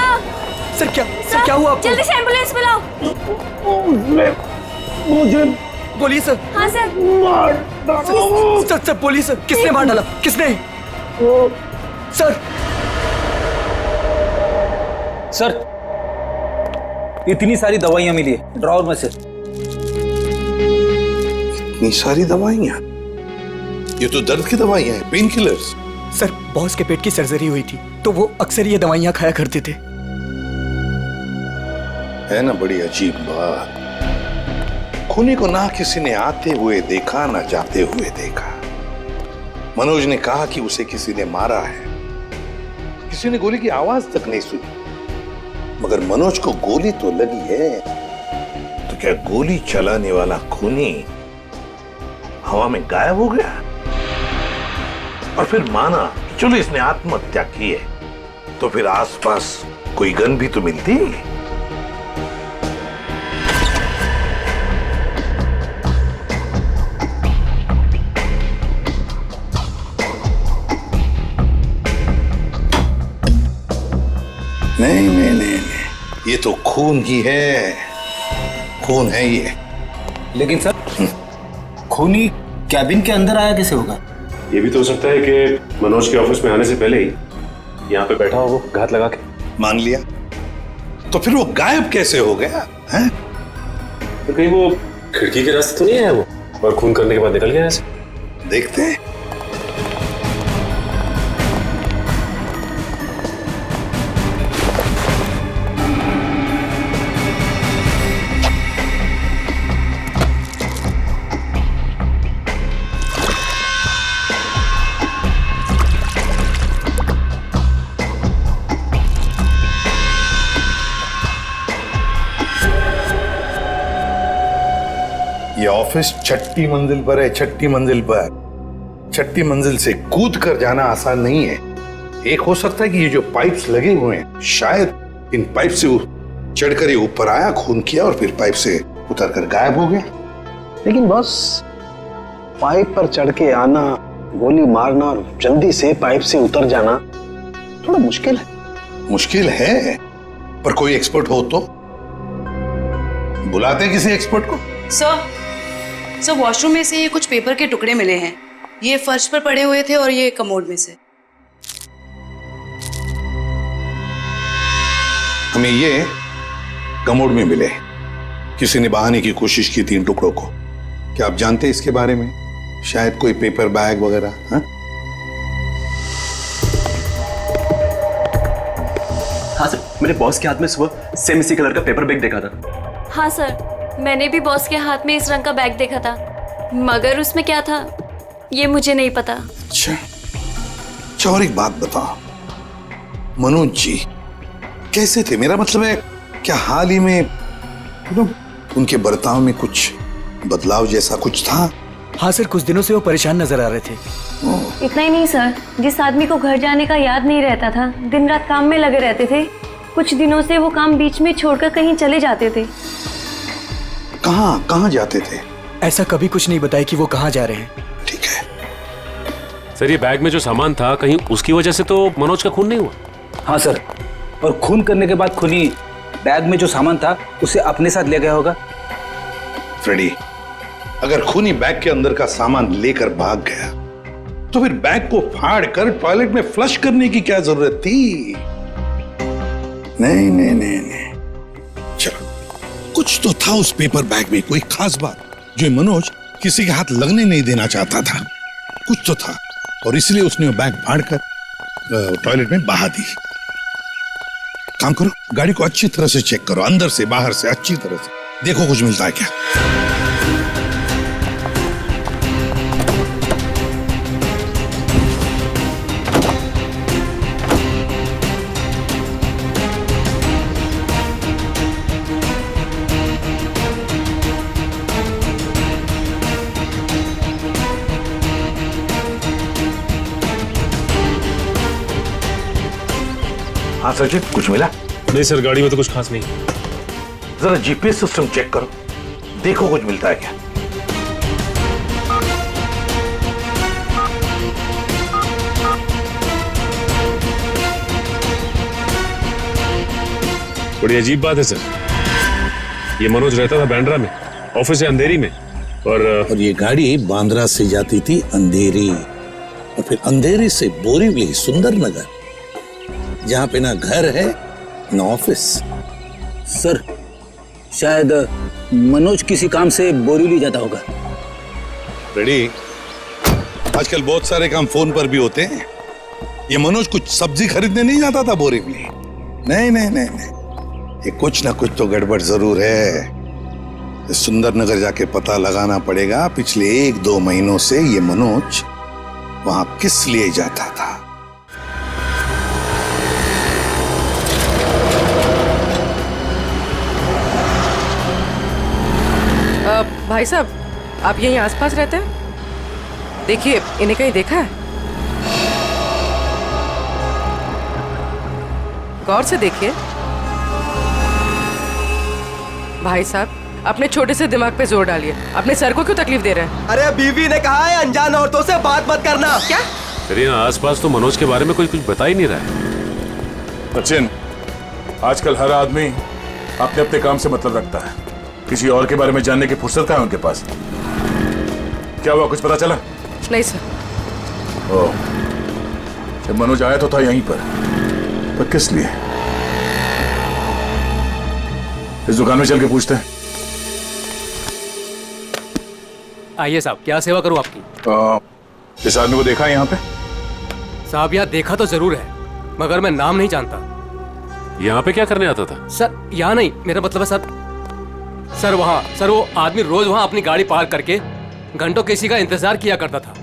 सर क्या हुआ आपको? जल्दी से एम्बुलेंस बुलाओ। मुझे बोलिए सर। हाँ सर। सर, सर बोलिए सर, किसने मार डाला? किसने? सर, सर इतनी सारी दवाइयां मिली है ड्रॉवर में से। इतनी सारी दवाइयां? ये तो दर्द की दवाइयां हैं, पेन किलर्स। सर बॉस के पेट की सर्जरी हुई थी तो वो अक्सर ये दवाइयां खाया करते थे। है ना बड़ी अजीब बात। खूनी को ना किसी ने आते हुए देखा ना जाते हुए देखा। मनोज ने कहा कि उसे किसी ने मारा है, किसी ने गोली की आवाज तक नहीं सुनी। मगर मनोज को गोली तो लगी है, तो क्या गोली चलाने वाला खूनी हवा में गायब हो गया? और फिर माना कि चलो इसने आत्महत्या की है, तो फिर आसपास कोई गन भी तो मिलती। नहीं नहीं नहीं, ये तो खून ही है, खून है ये। लेकिन सर खूनी कैबिन के अंदर आया कैसे होगा? ये भी तो हो सकता है कि मनोज के ऑफिस में आने से पहले ही यहाँ पे बैठा हो वो घात लगा के। मान लिया, तो फिर वो गायब कैसे हो गया है? तो कहीं वो खिड़की के रास्ते तो नहीं आया वो और खून करने के बाद निकल गया ऐसे? देखते हैं। ये ऑफिस छठी मंजिल पर है, छठी मंजिल पर। छठी मंजिल से कूद कर जाना आसान नहीं है। एक हो सकता है कि ये जो पाइप्स लगे हुए हैं, शायद इन पाइप से चढ़कर ये ऊपर आया, खून किया और फिर पाइप से उतर कर गायब हो गया। लेकिन बस पाइप पर चढ़ के आना, गोली मारना और जल्दी से पाइप से उतर जाना थोड़ा मुश्किल है। मुश्किल है, पर कोई एक्सपर्ट हो तो बुलाते हैं किसी एक्सपर्ट को। सर वॉशरूम में से ये कुछ पेपर के टुकड़े मिले हैं। ये फर्श पर पड़े हुए थे और ये कमोड में से। हमें ये कमोड में मिले। किसी ने बहाने की कोशिश की थी इन टुकड़ों को। क्या आप जानते हैं इसके बारे में? शायद कोई पेपर बैग वगैरह। हाँ सर, मेरे बॉस के हाथ में सुबह सेम इसी कलर का पेपर बैग देखा था। हाँ सर, मैंने भी बॉस के हाथ में इस रंग का बैग देखा था, मगर उसमें क्या था ये मुझे नहीं पता। अच्छा, और एक बात बताओ, मनोज जी कैसे थे? मेरा मतलब है, क्या हाल ही में उनके बर्ताव में कुछ बदलाव जैसा कुछ था? हाँ सर, कुछ दिनों से वो परेशान नजर आ रहे थे। इतना ही नहीं सर, जिस आदमी को घर जाने का याद नहीं रहता था, दिन रात काम में लगे रहते थे, कुछ दिनों से वो काम बीच में छोड़कर कहीं चले जाते थे। कहाँ जाते थे? ऐसा कभी कुछ नहीं बताया कि वो कहाँ जा रहे हैं। ठीक है सर, ये बैग में जो सामान था, कहीं उसकी वजह से तो मनोज का खून नहीं हुआ? हाँ सर, और खून करने के बाद खूनी बैग में जो सामान था उसे अपने साथ ले गया होगा। फ्रेडी, अगर खूनी बैग के अंदर का सामान लेकर भाग गया तो फिर बैग को फाड़ कर टॉयलेट में फ्लश करने की क्या जरूरत थी? नहीं, चलो, कुछ तो था उस पेपर बैग में, कोई खास बात जो मनोज किसी के हाथ लगने नहीं देना चाहता था। कुछ तो था और इसलिए उसने वो बैग फाड़कर टॉयलेट में बहा दी। काम करो, गाड़ी को अच्छी तरह से चेक करो, अंदर से बाहर से अच्छी तरह से देखो कुछ मिलता है क्या। हाँ सचिन, कुछ मिला? नहीं सर, गाड़ी में तो कुछ खास नहीं। जरा जीपीएस सिस्टम चेक करो, देखो कुछ मिलता है क्या। बड़ी अजीब बात है सर, ये मनोज रहता था बांद्रा में, ऑफिस है अंधेरी में, और ये गाड़ी बांद्रा से जाती थी अंधेरी, और फिर अंधेरी से बोरीवली, सुंदर नगर, जहां पे ना घर है ना ऑफिस। सर, शायद मनोज किसी काम से बोरीवली जाता होगा। रेडी, आजकल बहुत सारे काम फोन पर भी होते हैं। ये मनोज कुछ सब्जी खरीदने नहीं जाता था बोरीवली। नहीं, ये कुछ ना कुछ तो गड़बड़ जरूर है। सुंदर नगर जाके पता लगाना पड़ेगा पिछले 1-2 महीनों से ये मनोज वहां किस लिए जाता था। भाई साहब, आप यहीं आसपास रहते हैं? देखिए, इन्हें कहीं देखा है? गौर से देखिए। भाई साहब, अपने छोटे से दिमाग पे जोर डालिए। अपने सर को क्यों तकलीफ दे रहे हैं? अरे बीवी ने कहा है अनजान औरतों से बात मत करना। क्या? अरे आसपास तो मनोज के बारे में कोई कुछ बता ही नहीं रहा है। सचिन, आजकल हर आदमी अपने अपने काम से मतलब रखता है, किसी और के बारे में जानने की फुर्सत है उनके पास? क्या हुआ, कुछ पता चला? नहीं सर। ओह, मनोज आया तो था यहीं पर किस लिए? इस दुकान में चल के पूछते हैं। आइए साहब, क्या सेवा करूं आपकी? इस आदमी को देखा है यहाँ पे? साहब यहाँ देखा तो जरूर है, मगर मैं नाम नहीं जानता। यहाँ पे क्या करने आता था? सर यहाँ नहीं, मेरा मतलब है सर वहाँ, सर वो आदमी रोज वहाँ अपनी गाड़ी पार्क करके घंटों किसी का इंतजार किया करता था।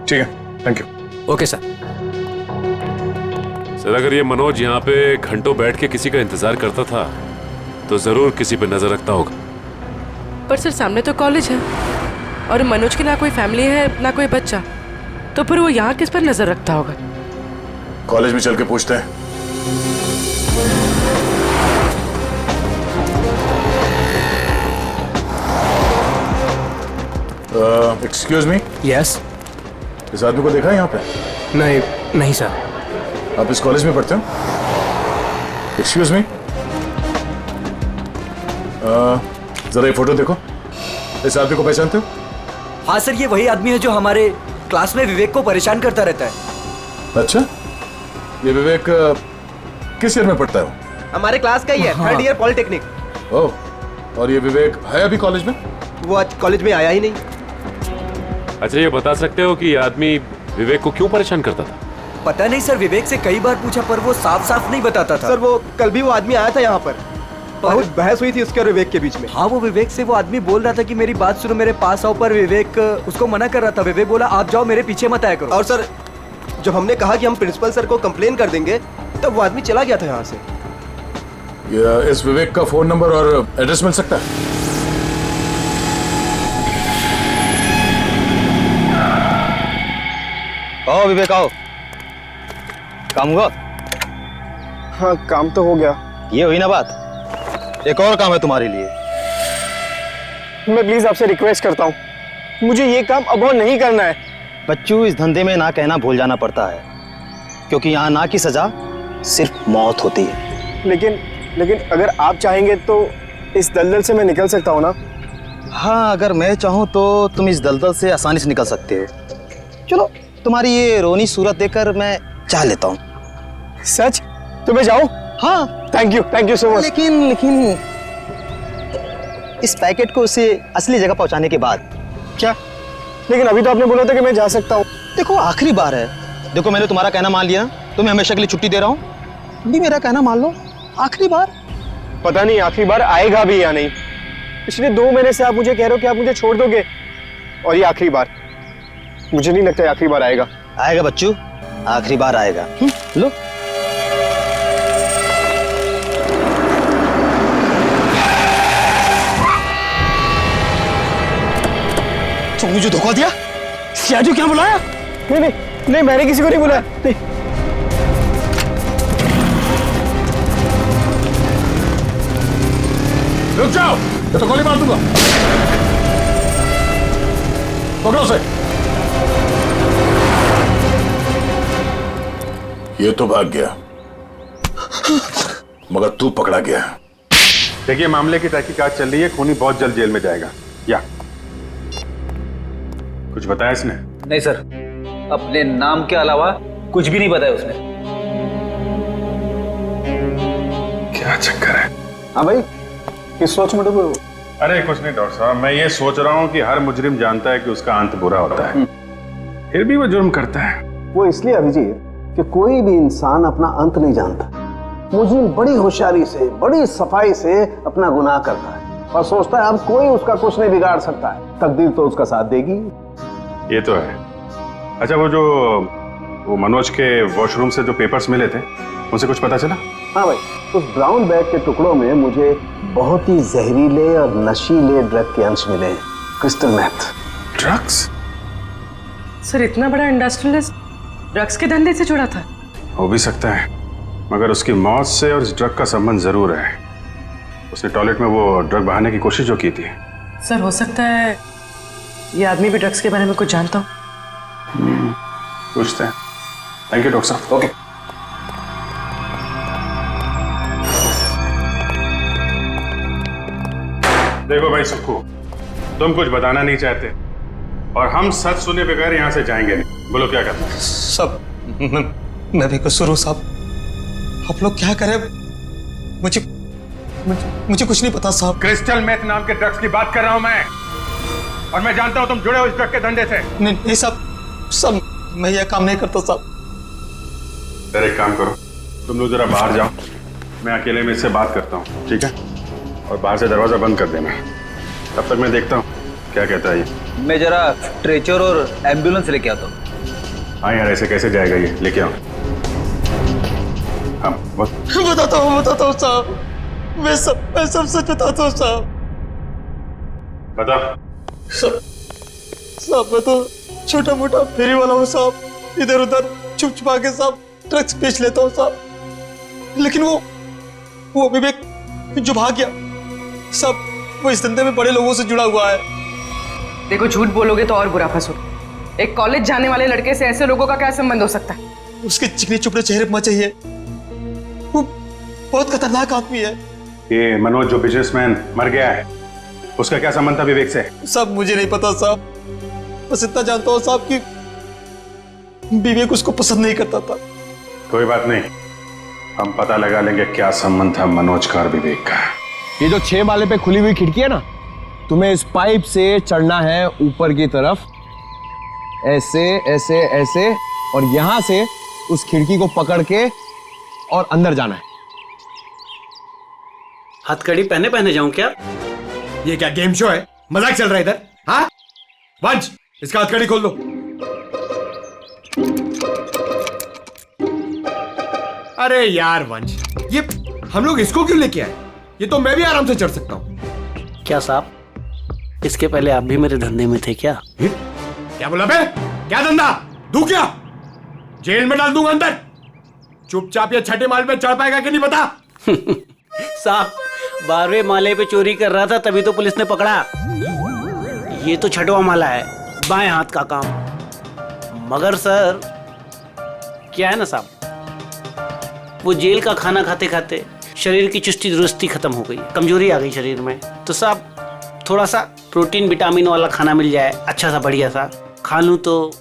ठीक है, thank you. Okay sir. Sir अगर ये मनोज यहाँ पे घंटों बैठ के किसी का इंतजार करता था तो जरूर किसी पे नजर रखता होगा। पर सर सामने तो कॉलेज है और मनोज की ना कोई फैमिली है ना कोई बच्चा, तो फिर वो यहाँ किस पर नजर रखता होगा? कॉलेज में चल के पूछते हैं। Excuse me. यस। इस आदमी को देखा है यहाँ पे? नहीं सर। आप इस कॉलेज में पढ़ते हो? एक्सक्यूज मी, जरा ये फोटो देखो। इस आदमी को पहचानते हो? हाँ सर, ये वही आदमी है जो हमारे क्लास में विवेक को परेशान करता रहता है। अच्छा, ये विवेक किस ईयर में पढ़ता है? हमारे क्लास का ही है, थर्ड ईयर पॉलिटेक्निक। ओह, और ये विवेक है अभी कॉलेज में? वो आज कॉलेज में आया ही नहीं। अच्छा, ये बता सकते हो कि ये आदमी विवेक को क्यों परेशान करता था? पता नहीं सर, विवेक से कई बार पूछा पर वो साफ साफ नहीं बताता था। सर वो कल भी वो आदमी आया था यहाँ पर, बहुत बहस हुई थी उसके और विवेक के बीच में। हाँ, वो विवेक से वो आदमी बोल रहा था कि मेरी बात सुनो, मेरे पास आओ, पर विवेक उसको मना कर रहा था। विवेक बोला आप जाओ, मेरे पीछे मत आया करो। और सर जब हमने कहा कि हम प्रिंसिपल सर को कंप्लेन कर देंगे तब वो आदमी चला गया था यहाँ से। इस विवेक का फोन नंबर और एड्रेस मिल सकता है? आओ विवेक आओ। काम हुआ? हाँ काम तो हो गया। ये हुई ना बात, एक और काम है तुम्हारे लिए। मैं प्लीज आपसे रिक्वेस्ट करता हूँ, मुझे ये काम अब और नहीं करना है। बच्चू, इस धंधे में ना कहना भूल जाना पड़ता है, क्योंकि यहाँ ना की सजा सिर्फ मौत होती है। लेकिन अगर आप चाहेंगे तो इस दलदल से मैं निकल सकता हूँ ना? हाँ, अगर मैं चाहूँ तो तुम इस दलदल से आसानी से निकल सकते हो। चलो, तुम्हारी ये रोनी सूरत देखकर मैं चाह लेता हूँ। सच? तो मैं जाऊँ? हाँ। Thank you so much. लेकिन इस पैकेट को उसे असली जगह पहुँचाने के बाद। क्या? लेकिन अभी तो आपने बोला था कि मैं जा सकता हूँ। देखो, आखिरी बार है। देखो, मैंने तुम्हारा कहना मान लिया, तुम्हें हमेशा के लिए छुट्टी दे रहा हूँ। भी मेरा कहना मान लो, आखिरी बार। पता नहीं आखिरी बार आएगा भी या नहीं। पिछले 2 महीने से आप मुझे कह रहे हो कि आप मुझे छोड़ दोगे, और ये आखिरी बार। मुझे नहीं लगता आखिरी बार आएगा। आएगा बच्चू, आखिरी बार आएगा। लो। तो मुझे धोखा दिया? सियाजू क्या बुलाया? नहीं, मैंने किसी को नहीं बुलाया। नहीं। रुक जाओ, ये तो गोली मार दूंगा। पकड़ो उसे। ये तो भाग गया, मगर तू पकड़ा गया। देखिए, मामले की तहकीकात चल रही है, खूनी बहुत जल्द जेल में जाएगा। या कुछ बताया इसने? नहीं सर, अपने नाम के अलावा कुछ भी नहीं बताया उसने। क्या चक्कर है? हाँ भाई, किस सोच में डूबे हो? अरे कुछ नहीं डॉक्टर साहब, मैं ये सोच रहा हूँ कि हर मुजरिम जानता है कि उसका अंत बुरा होता है, फिर भी वो जुर्म करता है। वो इसलिए अभिजीत कि कोई भी इंसान अपना अंत नहीं जानता। मुजरिम बड़ी होशियारी से, बड़ी सफाई से अपना गुनाह करता है और सोचता है अब कोई उसका कुछ नहीं बिगाड़ सकता है। तकदीर तो उसका साथ देगी। ये तो है। अच्छा, वो मनोज के वॉशरूम से जो पेपर्स मिले थे, उनसे कुछ पता चला? हाँ भाई, उस ब्राउन बैग के टुकड़ों में मुझे बहुत ही जहरीले और नशीले ड्रग के अंश मिले हैं। Crystal math. ड्रग्स? सर इतना बड़ा इंडस्ट्रियलिस्ट ड्रग्स के धंधे से जुड़ा था? हो भी सकता है, मगर उसकी मौत से और इस ड्रग का संबंध जरूर है। उसने टॉयलेट में वो ड्रग बहाने की कोशिश जो की थी। सर हो सकता है ये आदमी भी ड्रग्स के बारे में कुछ जानता हो। पूछते हैं। थैंक यू डॉक्टर साहब। ओके। देखो भाई सुक्कू, तुम कुछ बताना नहीं चाहते और हम सच सुने बगैर यहाँ से जाएंगे नहीं। बोलो क्या करना है? सब मैं भी कसूर हूँ साहब। आप लोग क्या करें, मुझे कुछ नहीं पता साहब। क्रिस्टल मेथ नाम के ड्रग्स की बात कर रहा हूं मैं, और मैं जानता हूं तुम जुड़े हो इस ड्रग के धंधे से। नहीं साहब, मैं यह काम नहीं करता साहब। सर एक काम करो, तुम लोग जरा बाहर जाओ, मैं अकेले में इससे बात करता हूँ, ठीक है? और बाहर से दरवाजा बंद कर देना, तब तक मैं देखता हूँ क्या कहता है ये। मैं जरा स्ट्रेचर और एम्बुलेंस लेके आता हूँ। हाँ यार, ऐसे कैसे जाएगा ये, लेके आओ। हाँ बताता हूँ साहब, मैं सब सच बताता हूँ साहब। बता। साहब मैं तो छोटा मोटा फेरी वाला हूँ साहब, इधर उधर छुप छुपा के साहब ड्रग्स बेच लेता हूँ साहब। लेकिन वो विवेक जो भाग गया साहब, वो इस धंधे में बड़े लोगों से जुड़ा हुआ है। देखो, झूठ बोलोगे तो और बुरा फंसोगे। एक कॉलेज जाने वाले लड़के से ऐसे लोगों का क्या संबंध हो सकता है? उसके चिकने चुपड़े चेहरे पर चाहिए, वो बहुत खतरनाक आदमी है। ये मनोज जो बिजनेसमैन मर गया है, उसका क्या संबंध था विवेक से? साहब मुझे नहीं पता साहब, बस इतना जानता हूँ साहब कि विवेक उसको पसंद नहीं करता था। कोई बात नहीं, हम पता लगा लेंगे क्या संबंध था मनोज का और विवेक का। ये जो 6 माले पे खुली हुई खिड़की है ना, तुम्हें इस पाइप से चढ़ना है ऊपर की तरफ, ऐसे ऐसे ऐसे, और यहां से उस खिड़की को पकड़ के और अंदर जाना है। हथकड़ी पहने जाऊं क्या? ये क्या गेम शो है? मजाक चल रहा है इधर? हाँ वंश, इसका हथकड़ी खोल दो। अरे यार वंश, ये हम लोग इसको क्यों लेके आए? ये तो मैं भी आराम से चढ़ सकता हूँ। क्या साहब, इसके पहले आप भी मेरे धंधे में थे क्या? क्या बोला बे? क्या धंधा? दू क्या? जेल में डाल दूंगा अंदर। चुपचाप ये 6ठे माले पे चढ़ पाएगा कि नहीं बता? साहब 12वें माले पे चोरी कर रहा था, तभी तो पुलिस ने पकड़ा। ये तो 6वां माला है, बाएं हाथ का काम। मगर सर क्या है ना साहब, वो जेल का खाना खाते खाते शरीर की चुस्ती दुरुस्ती खत्म हो गई, कमजोरी आ गई शरीर में। तो साहब थोड़ा सा प्रोटीन विटामिन वाला खाना मिल जाए, अच्छा सा बढ़िया सा खा लूं तो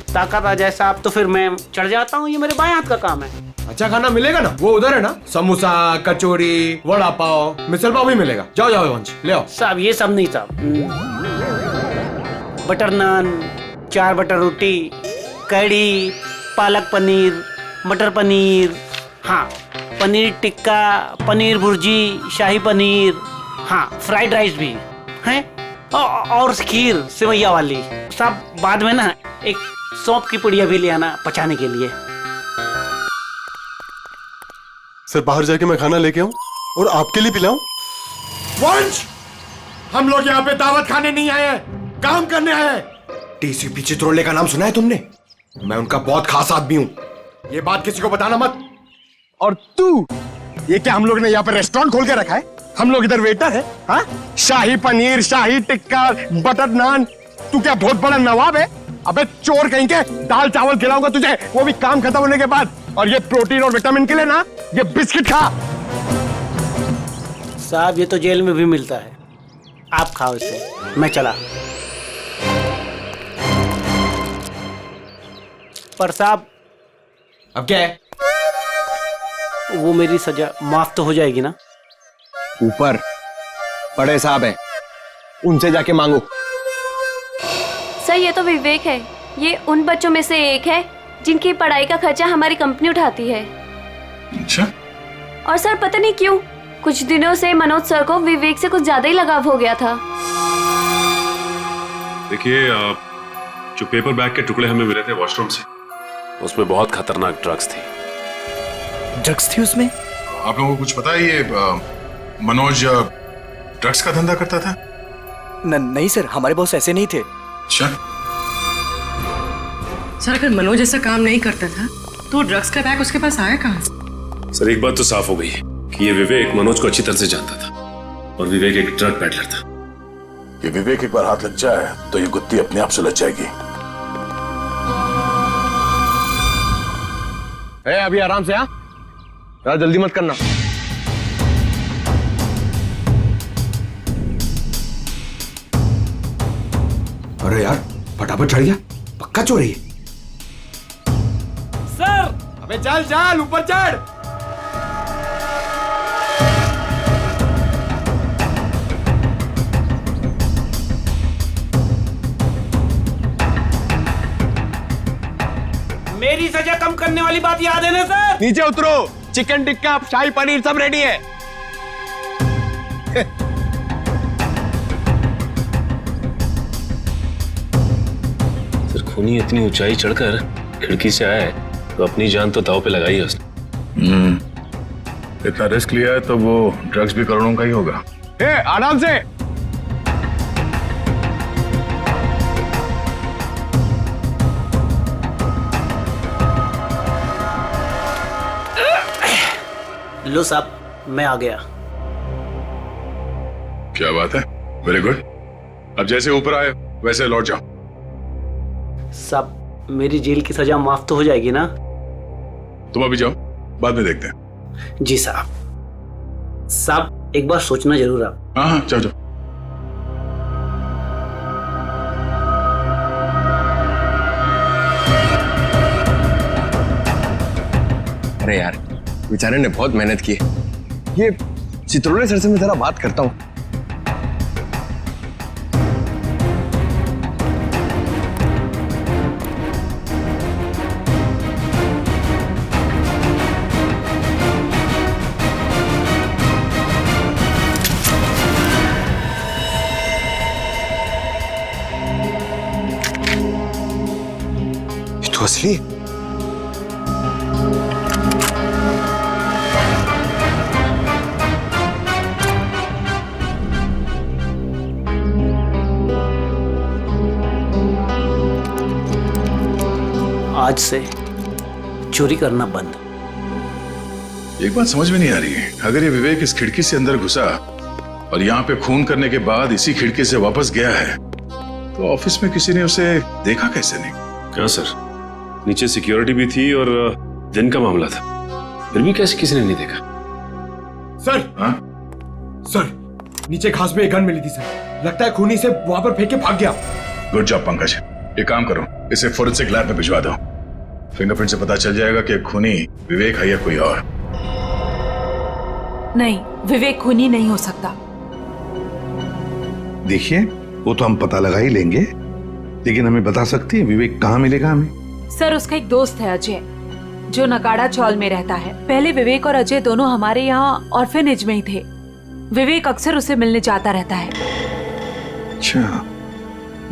ताकत आ जाए साहब, तो फिर मैं चढ़ जाता हूँ। ये मेरे बाएं हाथ का काम है। अच्छा खाना मिलेगा ना? वो उधर है ना, समोसा, कचौरी, वड़ा पाव, मिसल पाव भी मिलेगा। जाओ जाओ वंश, ले आओ। साहब ये सब नहीं साहब, बटर नान, 4 बटर रोटी, कढ़ी, पालक पनीर, मटर पनीर, हाँ पनीर टिक्का, पनीर भुर्जी, शाही पनीर, हाँ फ्राइड राइस भी है, और खीर सेवैया वाली। साहब बाद में ना एक सौंफ की पुड़िया भी ले आना पचाने के लिए। सर बाहर जाके मैं खाना लेके आऊं और आपके लिए पिलाऊं? वंश, हम लोग यहाँ पे दावत खाने नहीं आए हैं, काम करने आए हैं। टीसीपी चित्रोले का नाम सुना है तुमने? मैं उनका बहुत खास आदमी हूँ, ये बात किसी को बताना मत। और तू, ये क्या हम लोग ने यहाँ पे रेस्टोरेंट खोल के रखा है? हम लोग इधर वेटर है? हाँ, शाही पनीर, शाही टिक्का, बटर नान। तू क्या बहुत बड़ा नवाब है? अबे चोर कहीं के, दाल चावल खिलाऊंगा तुझे, वो भी काम खत्म होने के बाद। और ये प्रोटीन और विटामिन के लिए ना, ये बिस्किट खा। साहब ये तो जेल में भी मिलता है, आप खाओ इसे, मैं चला। पर साहब अब क्या है? वो मेरी सजा माफ तो हो जाएगी ना? ऊपर बड़े साहब हैं, उनसे जाके मांगो। सर ये तो विवेक है, ये उन बच्चों में से एक है जिनकी पढ़ाई का खर्चा हमारी कंपनी उठाती है। अच्छा? और सर पता नहीं क्यों कुछ दिनों से मनोज सर को विवेक से कुछ ज्यादा ही लगाव हो गया था। देखिए, जो पेपर बैग के टुकड़े हमें मिले थे वॉशरूम से, उसमें बहुत खतरनाक ड्रग्स थी। ड्रग्स थी उसमें? आप लोगों को कुछ पता है ये मनोज ड्रग्स का धंधा करता था? नहीं सर, हमारे बॉस ऐसे नहीं थे। अच्छा। सर अगर मनोज ऐसा काम नहीं करता था तो ड्रग्स का बैग उसके पास आया कहाँ से? सर एक बात तो साफ हो गई कि ये विवेक मनोज को अच्छी तरह से जानता था, और विवेक एक ड्रग पैडलर था। ये विवेक एक बार हाथ लग जाए तो ये गुत्ती अपने आप सुलझ जाएगी। अभी आराम से, हाँ यार, जल्दी मत करना। अरे यार फटाफट चढ़ गया, पक्का चोरी है। सर अबे चल चल ऊपर चढ़। सजा कम करने वाली बात याद है ना सर? नीचे उतरो, चिकन टिक्का शाही पनीर सब रेडी है। सर खूनी इतनी ऊंचाई चढ़कर खिड़की से आया है तो अपनी जान तो दांव पे लगाई है उसने। इतना रिस्क लिया है तो वो ड्रग्स भी करोड़ों का ही होगा। आराम से। लो साहब, मैं आ गया। क्या बात है, वेरी गुड। अब जैसे ऊपर आए वैसे लौट जाओ। साहब मेरी जेल की सजा माफ तो हो जाएगी ना? तुम अभी जाओ, बाद में देखते हैं। जी साहब। साहब एक बार सोचना जरूर आप। हाँ जाओ जाओ। अरे यार, बेचारे ने बहुत मेहनत की। ये चित्रोले सर से मैं जरा बात करता हूँ। ये तो असली। आज से चोरी करना बंद। एक बात समझ में नहीं आ रही है, अगर ये विवेक इस खिड़की से अंदर घुसा और यहाँ पे खून करने के बाद इसी खिड़की से वापस गया है तो ऑफिस में किसी ने उसे देखा कैसे नहीं? क्या सर, नीचे सिक्योरिटी भी थी और दिन का मामला था, फिर भी कैसे किसी ने नहीं देखा? सर, हाँ? सर नीचे घास में एक गन मिली थी सर, लगता है खूनी से वहां पर फेंक के भाग गया। Good job Pankaj. एक काम करो, इसे फोरेंसिक लैब में भिजवा दो। फिंगरप्रिंट से पता चल जाएगा कि खूनी विवेक है या कोई और। नहीं, विवेक खूनी नहीं हो सकता। देखिए, वो तो हम पता लगा ही लेंगे, लेकिन हमें बता सकती है विवेक कहाँ मिलेगा हमें? सर उसका एक दोस्त है अजय, जो नगाड़ा चौल में रहता है। पहले विवेक और अजय दोनों हमारे यहाँ ऑर्फेनेज में ही थे। विवेक अक्सर उसे मिलने जाता रहता है। अच्छा,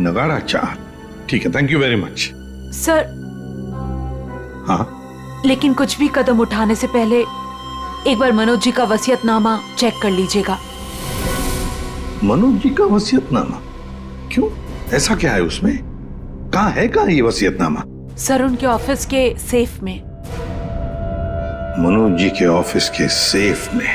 नगाड़ा चाल, ठीक है, thank you very much. Sir हाँ, लेकिन कुछ भी कदम उठाने से पहले एक बार मनोज जी का वसीयतनामा चेक कर लीजिएगा। मनोज जी का वसीयतनामा? क्यों, ऐसा क्या है उसमें? कहाँ है ये वसीयतनामा? सर उनके ऑफिस के सेफ में। मनोज जी के ऑफिस के सेफ में?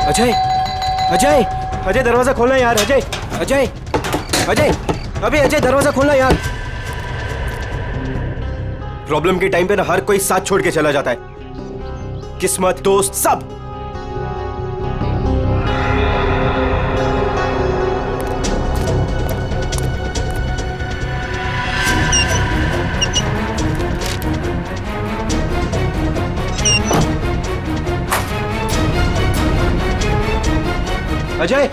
अजय, अजय, अजय दरवाजा खोलना यार। अजय, अजय, अजय, अबे अजय दरवाजा खोलना यार। प्रॉब्लम के टाइम पे ना हर कोई साथ छोड़ के चला जाता है, किस्मत, दोस्त, सब। अजय,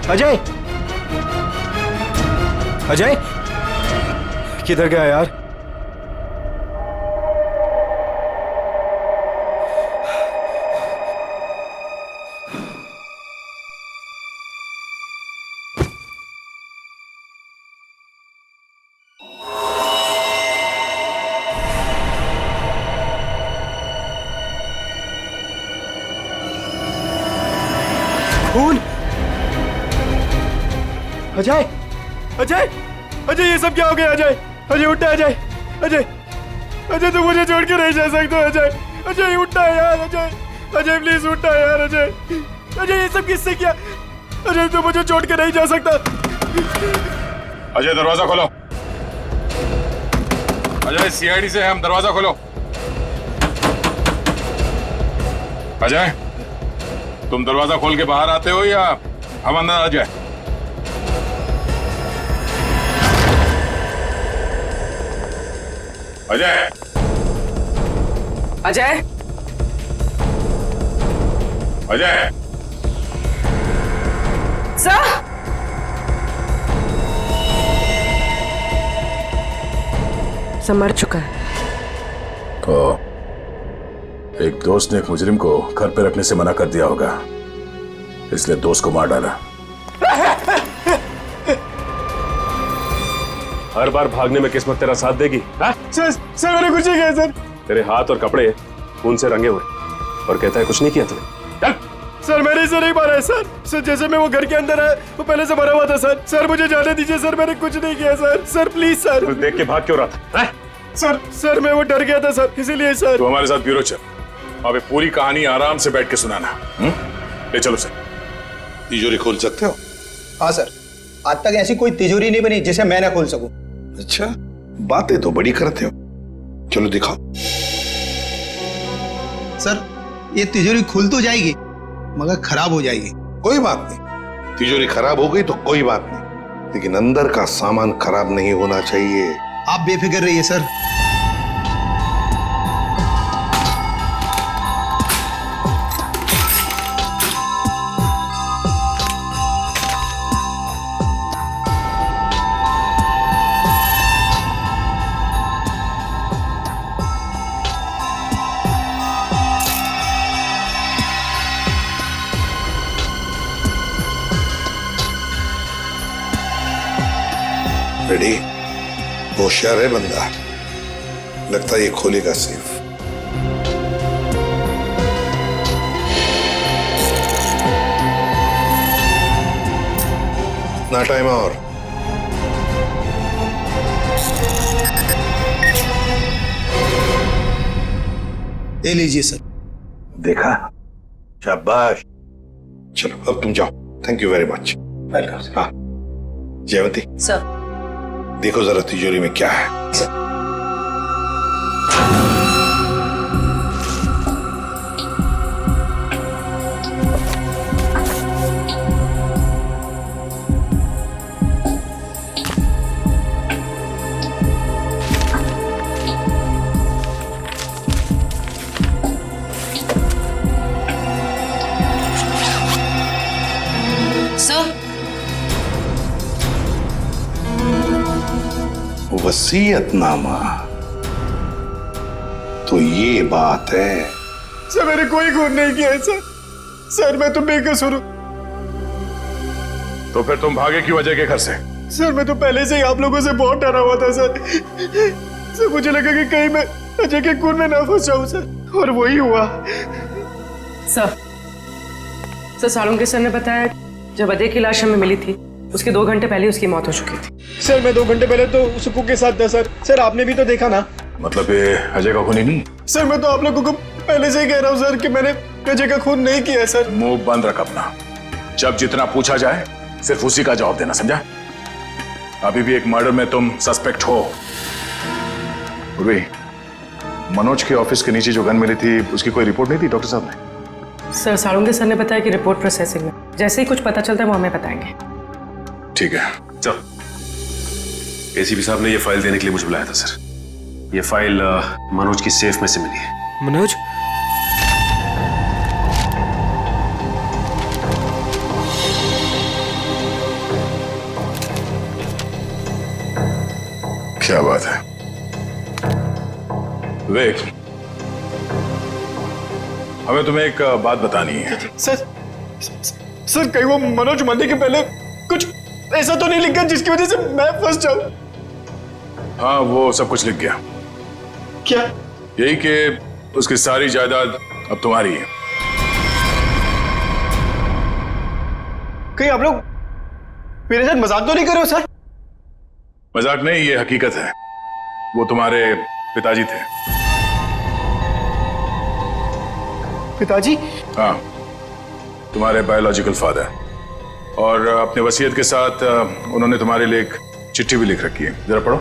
अजय, अजय, किधर गया यार? खून? अजय, अजय, अजय, ये सब क्या हो गया? अजय, अजय उठा, अजय, अजय, अजय तुम मुझे छोड़ के नहीं जा सकते। अजय, अजय उठा यार। अजय, अजय प्लीज उठा यार। अजय, अजय ये सब किससे किया? अजय तुम मुझे छोड़ के नहीं जा सकता। अजय दरवाजा खोलो। अजय सीआईडी से है हम, दरवाजा खोलो। अजय तुम दरवाजा खोल के बाहर आते हो या हम अंदर आ जाए। अजय, अजय, अजय, सर। सब मर चुका है। तो एक दोस्त ने एक मुजरिम को घर पे रखने से मना कर दिया होगा, इसलिए दोस्त को मार डाला। हर बार भागने में किस्मत तेरा साथ देगी? सर मैंने कुछ नहीं किया सर। तेरे हाथ और कपड़े खून से रंगे हुए और कहता है कुछ नहीं किया तूने। सर मैंने इसे नहीं मारा है सर। जैसे मैं वो घर के अंदर आया वो पहले से मरा हुआ था सर। सर मुझे जाने दीजिए सर, मैंने कुछ नहीं किया सर। Sir please sir. तू देख के भाग क्यों रहा था? सर मैं वो डर गया था सर, इसीलिए सर। तो हमारे साथ ब्यूरो चल, अबे पूरी कहानी आराम से बैठ के सुनाना। ले चलो सर। तिजोरी खोल सकते हो? हाँ सर, आज तक ऐसी कोई तिजोरी नहीं बनी जिसे मैं ना खोल सकूं। अच्छा, बातें तो बड़ी करते हो, चलो दिखाओ। सर ये तिजोरी खुल तो जाएगी मगर खराब हो जाएगी। कोई बात नहीं, तिजोरी खराब हो गई तो कोई बात नहीं, लेकिन अंदर का सामान खराब नहीं होना चाहिए। आप बेफिक्र रहिए सर। रेडी? होशियार है बंदा, लगता है ये खोलेगा सेफ। ना टाइम और। ले लीजिए सर। देखा, शाबाश। चलो अब तुम जाओ। Thank you very much. Welcome. हाँ जयवंती सर, देखो जरा तिजोरी में क्या है। सर वसीयतनामा, तो ये बात है। सर मैंने कोई खून नहीं किया है सर। सर मैं तो बेकसूर हूं। तो फिर तुम भागे क्यों अजय के घर से? सर मैं तो पहले से ही आप लोगों से बहुत डरा हुआ था सर। सर मुझे लगा कि कहीं मैं अजय के खून में ना फंस जाऊं सर, और वही हुआ। सर सालुंके सर ने बताया जब अजय की लाश हमें मिली थी उसके 2 घंटे पहले उसकी मौत हो चुकी थी। सर मैं 2 घंटे पहले तो सुकू के साथ था सर। सर आपने भी तो देखा ना। मतलब ये अजय का खून ही नहीं? सर मैं तो आप लोगों को पहले से ही कह रहा हूँ सर कि मैंने अजय का खून नहीं किया सर। मुंह बंद रख अपना। जब जितना पूछा जाए सिर्फ उसी का जवाब देना, समझा? अभी भी एक मर्डर में तुम सस्पेक्ट हो। मनोज के ऑफिस के नीचे जो गन मिली थी उसकी कोई रिपोर्ट नहीं थी डॉक्टर साहब ने? सर सालुंके सर ने बताया कि रिपोर्ट प्रोसेसिंग में, जैसे ही कुछ पता चलता है वो हमें बताएंगे। ठीक है, चल। एसीपी साहब ने ये फाइल देने के लिए मुझे बुलाया था सर। ये फाइल मनोज की सेफ में से मिली है। मनोज? क्या बात है विवेक, हमें तुम्हें एक बात बतानी है। सर कहीं वो मनोज मरने के पहले कुछ ऐसा तो नहीं लिखा जिसकी वजह से मैं फंस जाऊं? हाँ वो सब कुछ लिख गया। क्या? यही कि उसकी सारी जायदाद अब तुम्हारी है। कहीं आप लोग मेरे साथ मजाक तो नहीं कर रहे हो सर? मजाक नहीं, ये हकीकत है। वो तुम्हारे पिताजी थे। पिताजी? हाँ, तुम्हारे बायोलॉजिकल फादर। और अपने वसीयत के साथ उन्होंने तुम्हारे लिए एक चिट्ठी भी लिख रखी है, जरा पढ़ो।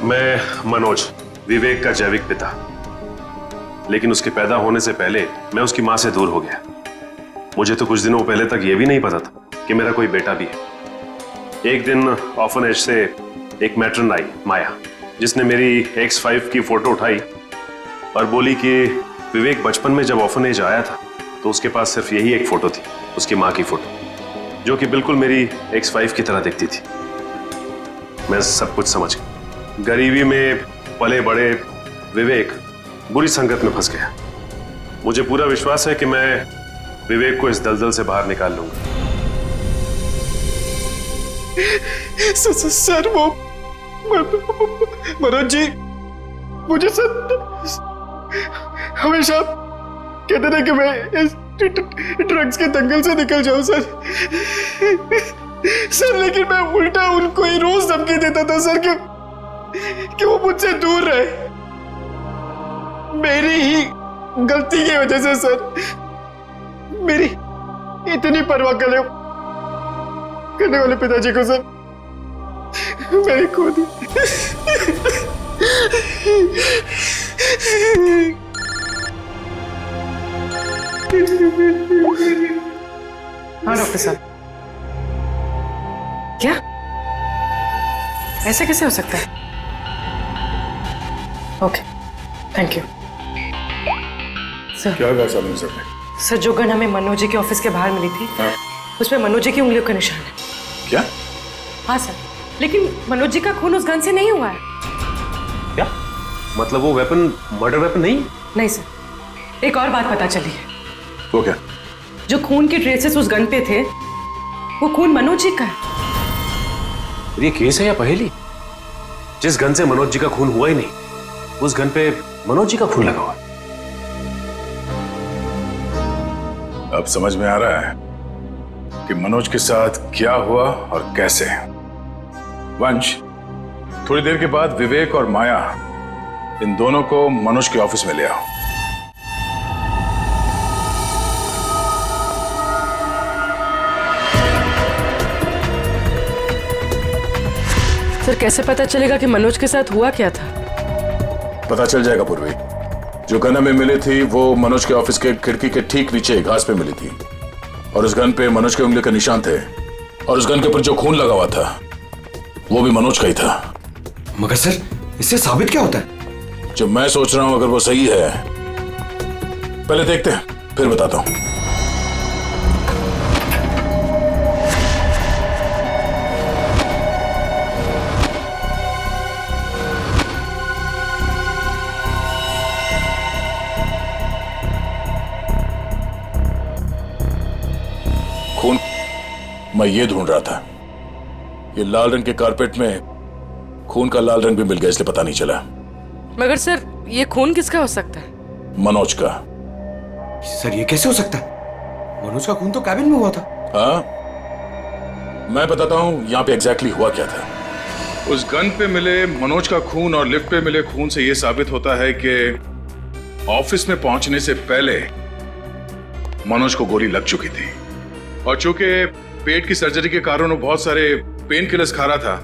मैं मनोज, विवेक का जैविक पिता, लेकिन उसके पैदा होने से पहले मैं उसकी मां से दूर हो गया। मुझे तो कुछ दिनों पहले तक ये भी नहीं पता था कि मेरा कोई बेटा भी है। एक दिन ऑर्फनेज से एक मैट्रन आई, माया, जिसने मेरी X5 की फोटो उठाई और बोली कि विवेक बचपन में जब ऑर्फनेज आया था तो उसके पास सिर्फ यही एक फोटो थी, उसकी माँ की फोटो, जो कि बिल्कुल मेरी X5 की तरह दिखती थी। मैं सब कुछ समझ गया। गरीबी में पले बड़े विवेक बुरी संगत में फंस गया। मुझे पूरा विश्वास है कि मैं विवेक को इस दलदल से बाहर निकाल लूंगा। सर वो मनोज जी मुझे सर हमेशा कहते थे कि मैं इस ड्रग्स के दंगल से निकल जाऊं सर। लेकिन मैं उल्टा उनको ही रोज धमकी देता था सर कि वो मुझसे दूर रहे। मेरी ही गलती की वजह से सर मेरी इतनी परवाह करने वाले पिताजी को सर मैंने खो दी। हाँ डॉक्टर साहब, क्या ऐसे कैसे हो सकता है? Okay, thank you sir. क्या कहा साहब सर ने? सर जो गन हमें मनोज जी के ऑफिस के बाहर मिली थी, उसमें मनोज जी की उंगलियों का निशान है। क्या? हाँ सर, लेकिन मनोज जी का खून उस गन से नहीं हुआ है। क्या मतलब? वो वेपन मर्डर वेपन नहीं? नहीं सर, एक और बात पता चली है। वो क्या? जो खून के ट्रेसेस उस गन पे थे वो खून मनोज जी का है। ये केस है या पहेली? जिस गन से मनोज जी का खून हुआ ही नहीं, उस गन पे मनोज जी का खून लगा हुआ। अब समझ में आ रहा है कि मनोज के साथ क्या हुआ और कैसे। वंश, थोड़ी देर के बाद विवेक और माया, इन दोनों को मनोज के ऑफिस में ले आओ। सर कैसे पता चलेगा कि मनोज के साथ हुआ क्या था? पता चल जाएगा पूर्वी। जो गन हमें मिली थी वो मनोज के ऑफिस के खिड़की के ठीक नीचे घास पे मिली थी, और उस गन पे मनोज के उंगली के निशान थे, और उस गन के ऊपर जो खून लगा हुआ था वो भी मनोज का ही था। मगर सर, इससे साबित क्या होता है? जो मैं सोच रहा हूं अगर वो सही है, पहले देखते हैं फिर बताता हूं। खून मैं ये ढूंढ रहा था। ये लाल रंग के कारपेट में खून का लाल रंग भी मिल गया, इसलिए पता नहीं चला। मगर सर ये खून किसका हो सकता है? मनोज का। सर ये कैसे हो सकता है? मनोज का खून तो कैबिन में हुआ था। हाँ, मैं बताता हूं यहां पे एग्जैक्टली हुआ क्या था। उस गन पे मिले मनोज का खून और लिफ्ट पे मिले खून से यह साबित होता है कि ऑफिस में पहुंचने से पहले मनोज को गोली लग चुकी थी, और चूंकि पेट की सर्जरी के कारण वो बहुत सारे पेन किलर्स खा रहा था,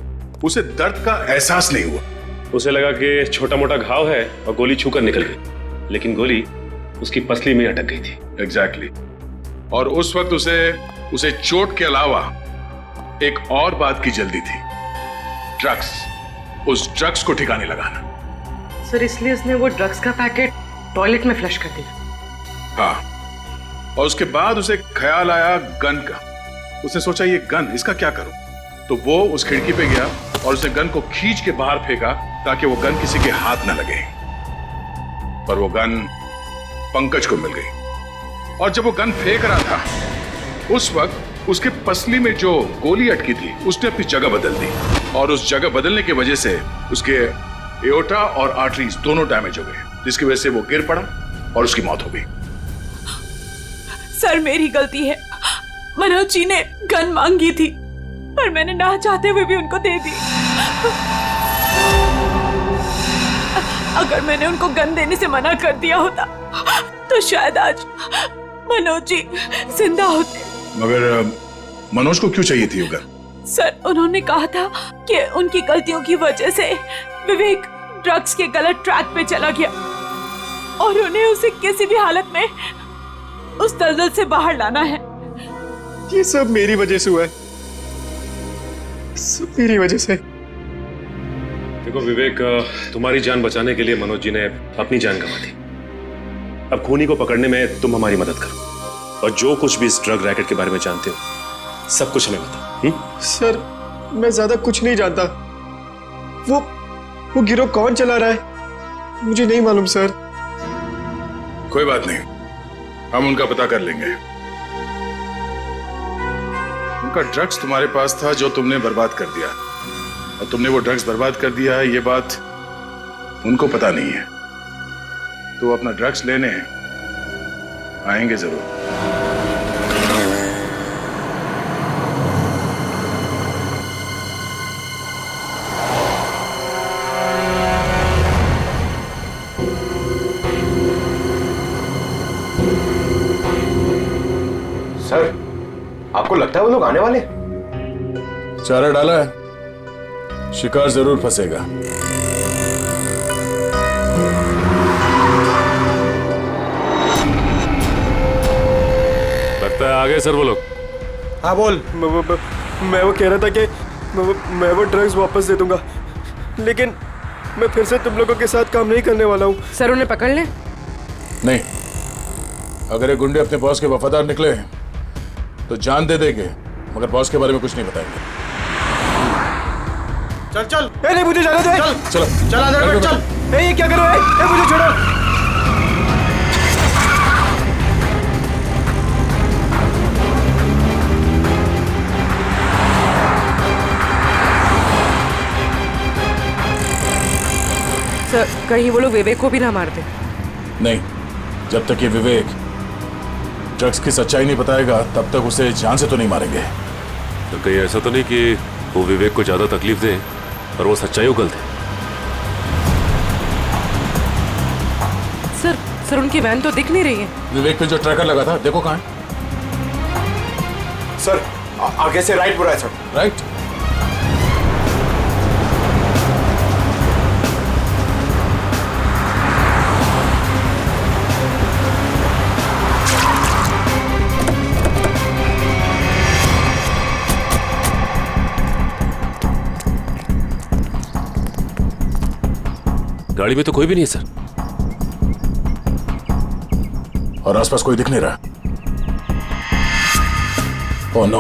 उसे दर्द का एहसास नहीं हुआ। उसे लगा कि छोटा मोटा घाव है और गोली छूकर निकल गई, लेकिन गोली उसकी पसली में अटक गई थी। एग्जैक्टली। और उस वक्त उसे चोट के अलावा एक और बात की जल्दी थी, ड्रग्स। उस ड्रग्स को ठिकाने लगाना। सर इसलिए उसने वो ड्रग्स का पैकेट टॉयलेट में फ्लश कर दिया। हाँ, और उसके बाद उसे ख्याल आया गन का। उसने सोचा ये गन, इसका क्या करूं? तो वो उस खिड़की पे गया और उसे गन को खींच के बाहर फेंका ताकि वो गन किसी के हाथ न लगे। पर वो गन पंकज को मिल गई, और जब वो गन फेंक रहा था उस वक्त उसके पसली में जो गोली अटकी थी उसने अपनी जगह बदल दी, और उस जगह बदलने की वजह से उसके एओर्टा और आर्टरीज दोनों डैमेज हो गए, जिसकी वजह से वो गिर पड़ा और उसकी मौत हो गई। सर मेरी गलती है। मनोज जी ने गन मांगी थी, पर मैंने ना चाहते हुए भी उनको दे दी। अगर मैंने उनको गन देने से मना कर दिया होता तो शायद आज मनोज जी जिंदा होते। मगर मनोज को क्यों चाहिए थी वो गन? सर उन्होंने कहा था कि उनकी गलतियों की वजह से विवेक ड्रग्स के गलत ट्रैक पे चला गया, और उन्हें उसे किसी भी हालत में उस दलदल से बाहर लाना है। ये सब मेरी वजह से हुआ है, सब मेरी वजह से। देखो विवेक, तुम्हारी जान बचाने के लिए मनोज जी ने अपनी जान गंवा दी। अब खूनी को पकड़ने में तुम हमारी मदद करो, और जो कुछ भी इस ड्रग रैकेट के बारे में जानते हो सब कुछ हमें बताओ। सर मैं ज्यादा कुछ नहीं जानता, वो गिरोह कौन चला रहा है मुझे नहीं मालूम सर। कोई बात नहीं, हम उनका पता कर लेंगे। उनका ड्रग्स तुम्हारे पास था जो तुमने बर्बाद कर दिया, और तुमने वो ड्रग्स बर्बाद कर दिया है ये बात उनको पता नहीं है, तो वो अपना ड्रग्स लेने आएंगे जरूर। सर, आपको लगता है वो लोग आने वाले? चारा डाला है, शिकार जरूर फंसेगा। लगता है आगे सर वो लोग। हाँ बोल। मैं वो कह रहा था कि मैं वो ड्रग्स वापस दे दूंगा, लेकिन मैं फिर से तुम लोगों के साथ काम नहीं करने वाला हूँ। सर उन्हें पकड़ ले। नहीं, अगर ये गुंडे अपने बॉस के वफादार निकले तो जान दे देंगे, मगर बॉस के बारे में कुछ नहीं बताएंगे। चल चल। नहीं मुझे जाने दे। चल चलो चल अंदर बैठ चल। ये क्या करो? मुझे छोड़ो। सर कहीं वो लोग विवेक को भी ना मार दे। नहीं, जब तक ये विवेक ड्रग्स की सच्चाई नहीं बताएगा तब तक उसे जान से तो नहीं मारेंगे। तो कहीं ऐसा तो नहीं कि वो विवेक को ज्यादा तकलीफ दे और वो सच्चाई उगल दे? सर उनकी वैन तो दिख नहीं रही है। विवेक पे जो ट्रैकर लगा था देखो कहाँ है? सर आगे से राइट बुरा है सर। राइट। गाड़ी में तो कोई भी नहीं है सर, और आसपास कोई दिख नहीं रहा। Oh no.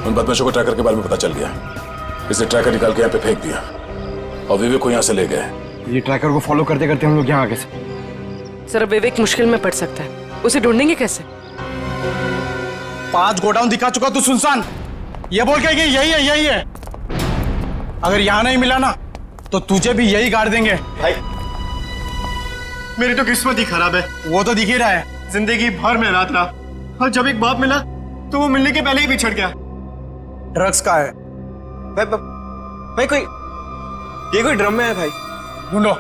उन बदमाशों को ट्रैकर के बारे में पता चल गया, इसे ट्रैकर निकाल के यहाँ पे फेंक दिया और विवेक को यहाँ से ले गए। ये ट्रैकर को फॉलो करते करते हम लोग यहाँ आगे से। सर विवेक मुश्किल में पड़ सकता है, उसे ढूंढेंगे कैसे? 5 गोडाउन दिखा चुका तू सुनसान, ये बोल के कि यही है। अगर यहाँ नहीं मिला ना तो तुझे भी यही गाड़ देंगे। भाई मेरी तो किस्मत ही खराब है। वो तो दिख ही रहा है, जिंदगी भर मेहनत रहा, और जब एक बाप मिला तो वो मिलने के पहले ही बिछड़ गया। ड्रग्स का है भाई कोई ड्रम में है भाई, ढूंढो।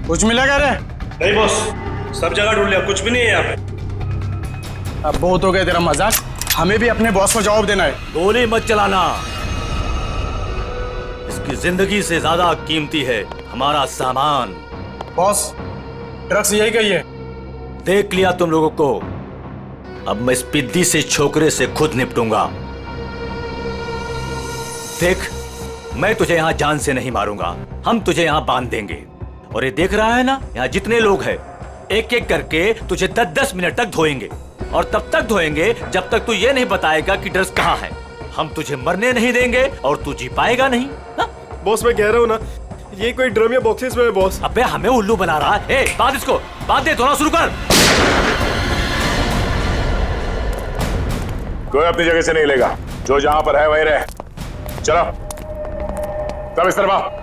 कुछ मिला क्या रे? नहीं बॉस, सब जगह ढूंढ लिया, कुछ भी नहीं है यहाँ पे। अब बहुत हो गया तेरा मजाक, हमें भी अपने बॉस को जवाब देना है। गोली मत चलाना, इसकी जिंदगी से ज्यादा कीमती है हमारा सामान। बॉस ड्रग्स यही कहिए। देख लिया तुम लोगों को, अब मैं इस पिद्दी से छोकरे से खुद निपटूंगा। देख, मैं तुझे यहाँ जान से नहीं मारूंगा, हम तुझे यहाँ बांध देंगे। और ये देख रहा है ना, यहाँ जितने लोग हैं एक एक करके तुझे 10-10 मिनट तक धोएंगे, और तब तक धोएंगे जब तक तू ये नहीं बताएगा कि ड्रग्स कहाँ है। हम तुझे मरने नहीं देंगे और तू जी पाएगा नहीं ना? बॉस मैं कह रहा हूँ ना, ये कोई ड्रम या बॉक्सेस में है बॉस। अबे हमें उल्लू बना रहा है। बांध इसको, बांध दे, धोना शुरू कर। कोई अपनी जगह से नहीं लेगा, जो जहां पर है वहीं रहे। चलो सब इस तरफ।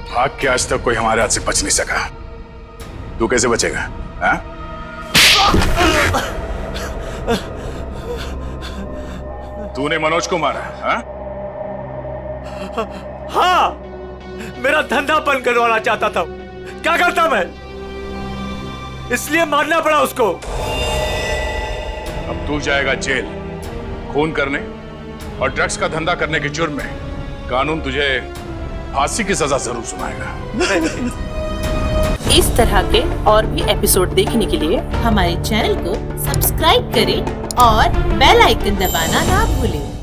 भाग के आज तक कोई हमारे हाथ से बच नहीं सका, तू कैसे बचेगा? हाँ? तूने मनोज को मारा? हाँ? हाँ, मेरा धंधा बंद करवाना चाहता था। क्या करता मैं? इसलिए मारना पड़ा उसको। अब तू जाएगा जेल, खून करने और ड्रग्स का धंधा करने के जुर्म में। कानून तुझे फांसी की सजा जरूर सुनाएगा। इस तरह के और भी एपिसोड देखने के लिए हमारे चैनल को सब्सक्राइब करें और बेल आइकन दबाना ना भूलें।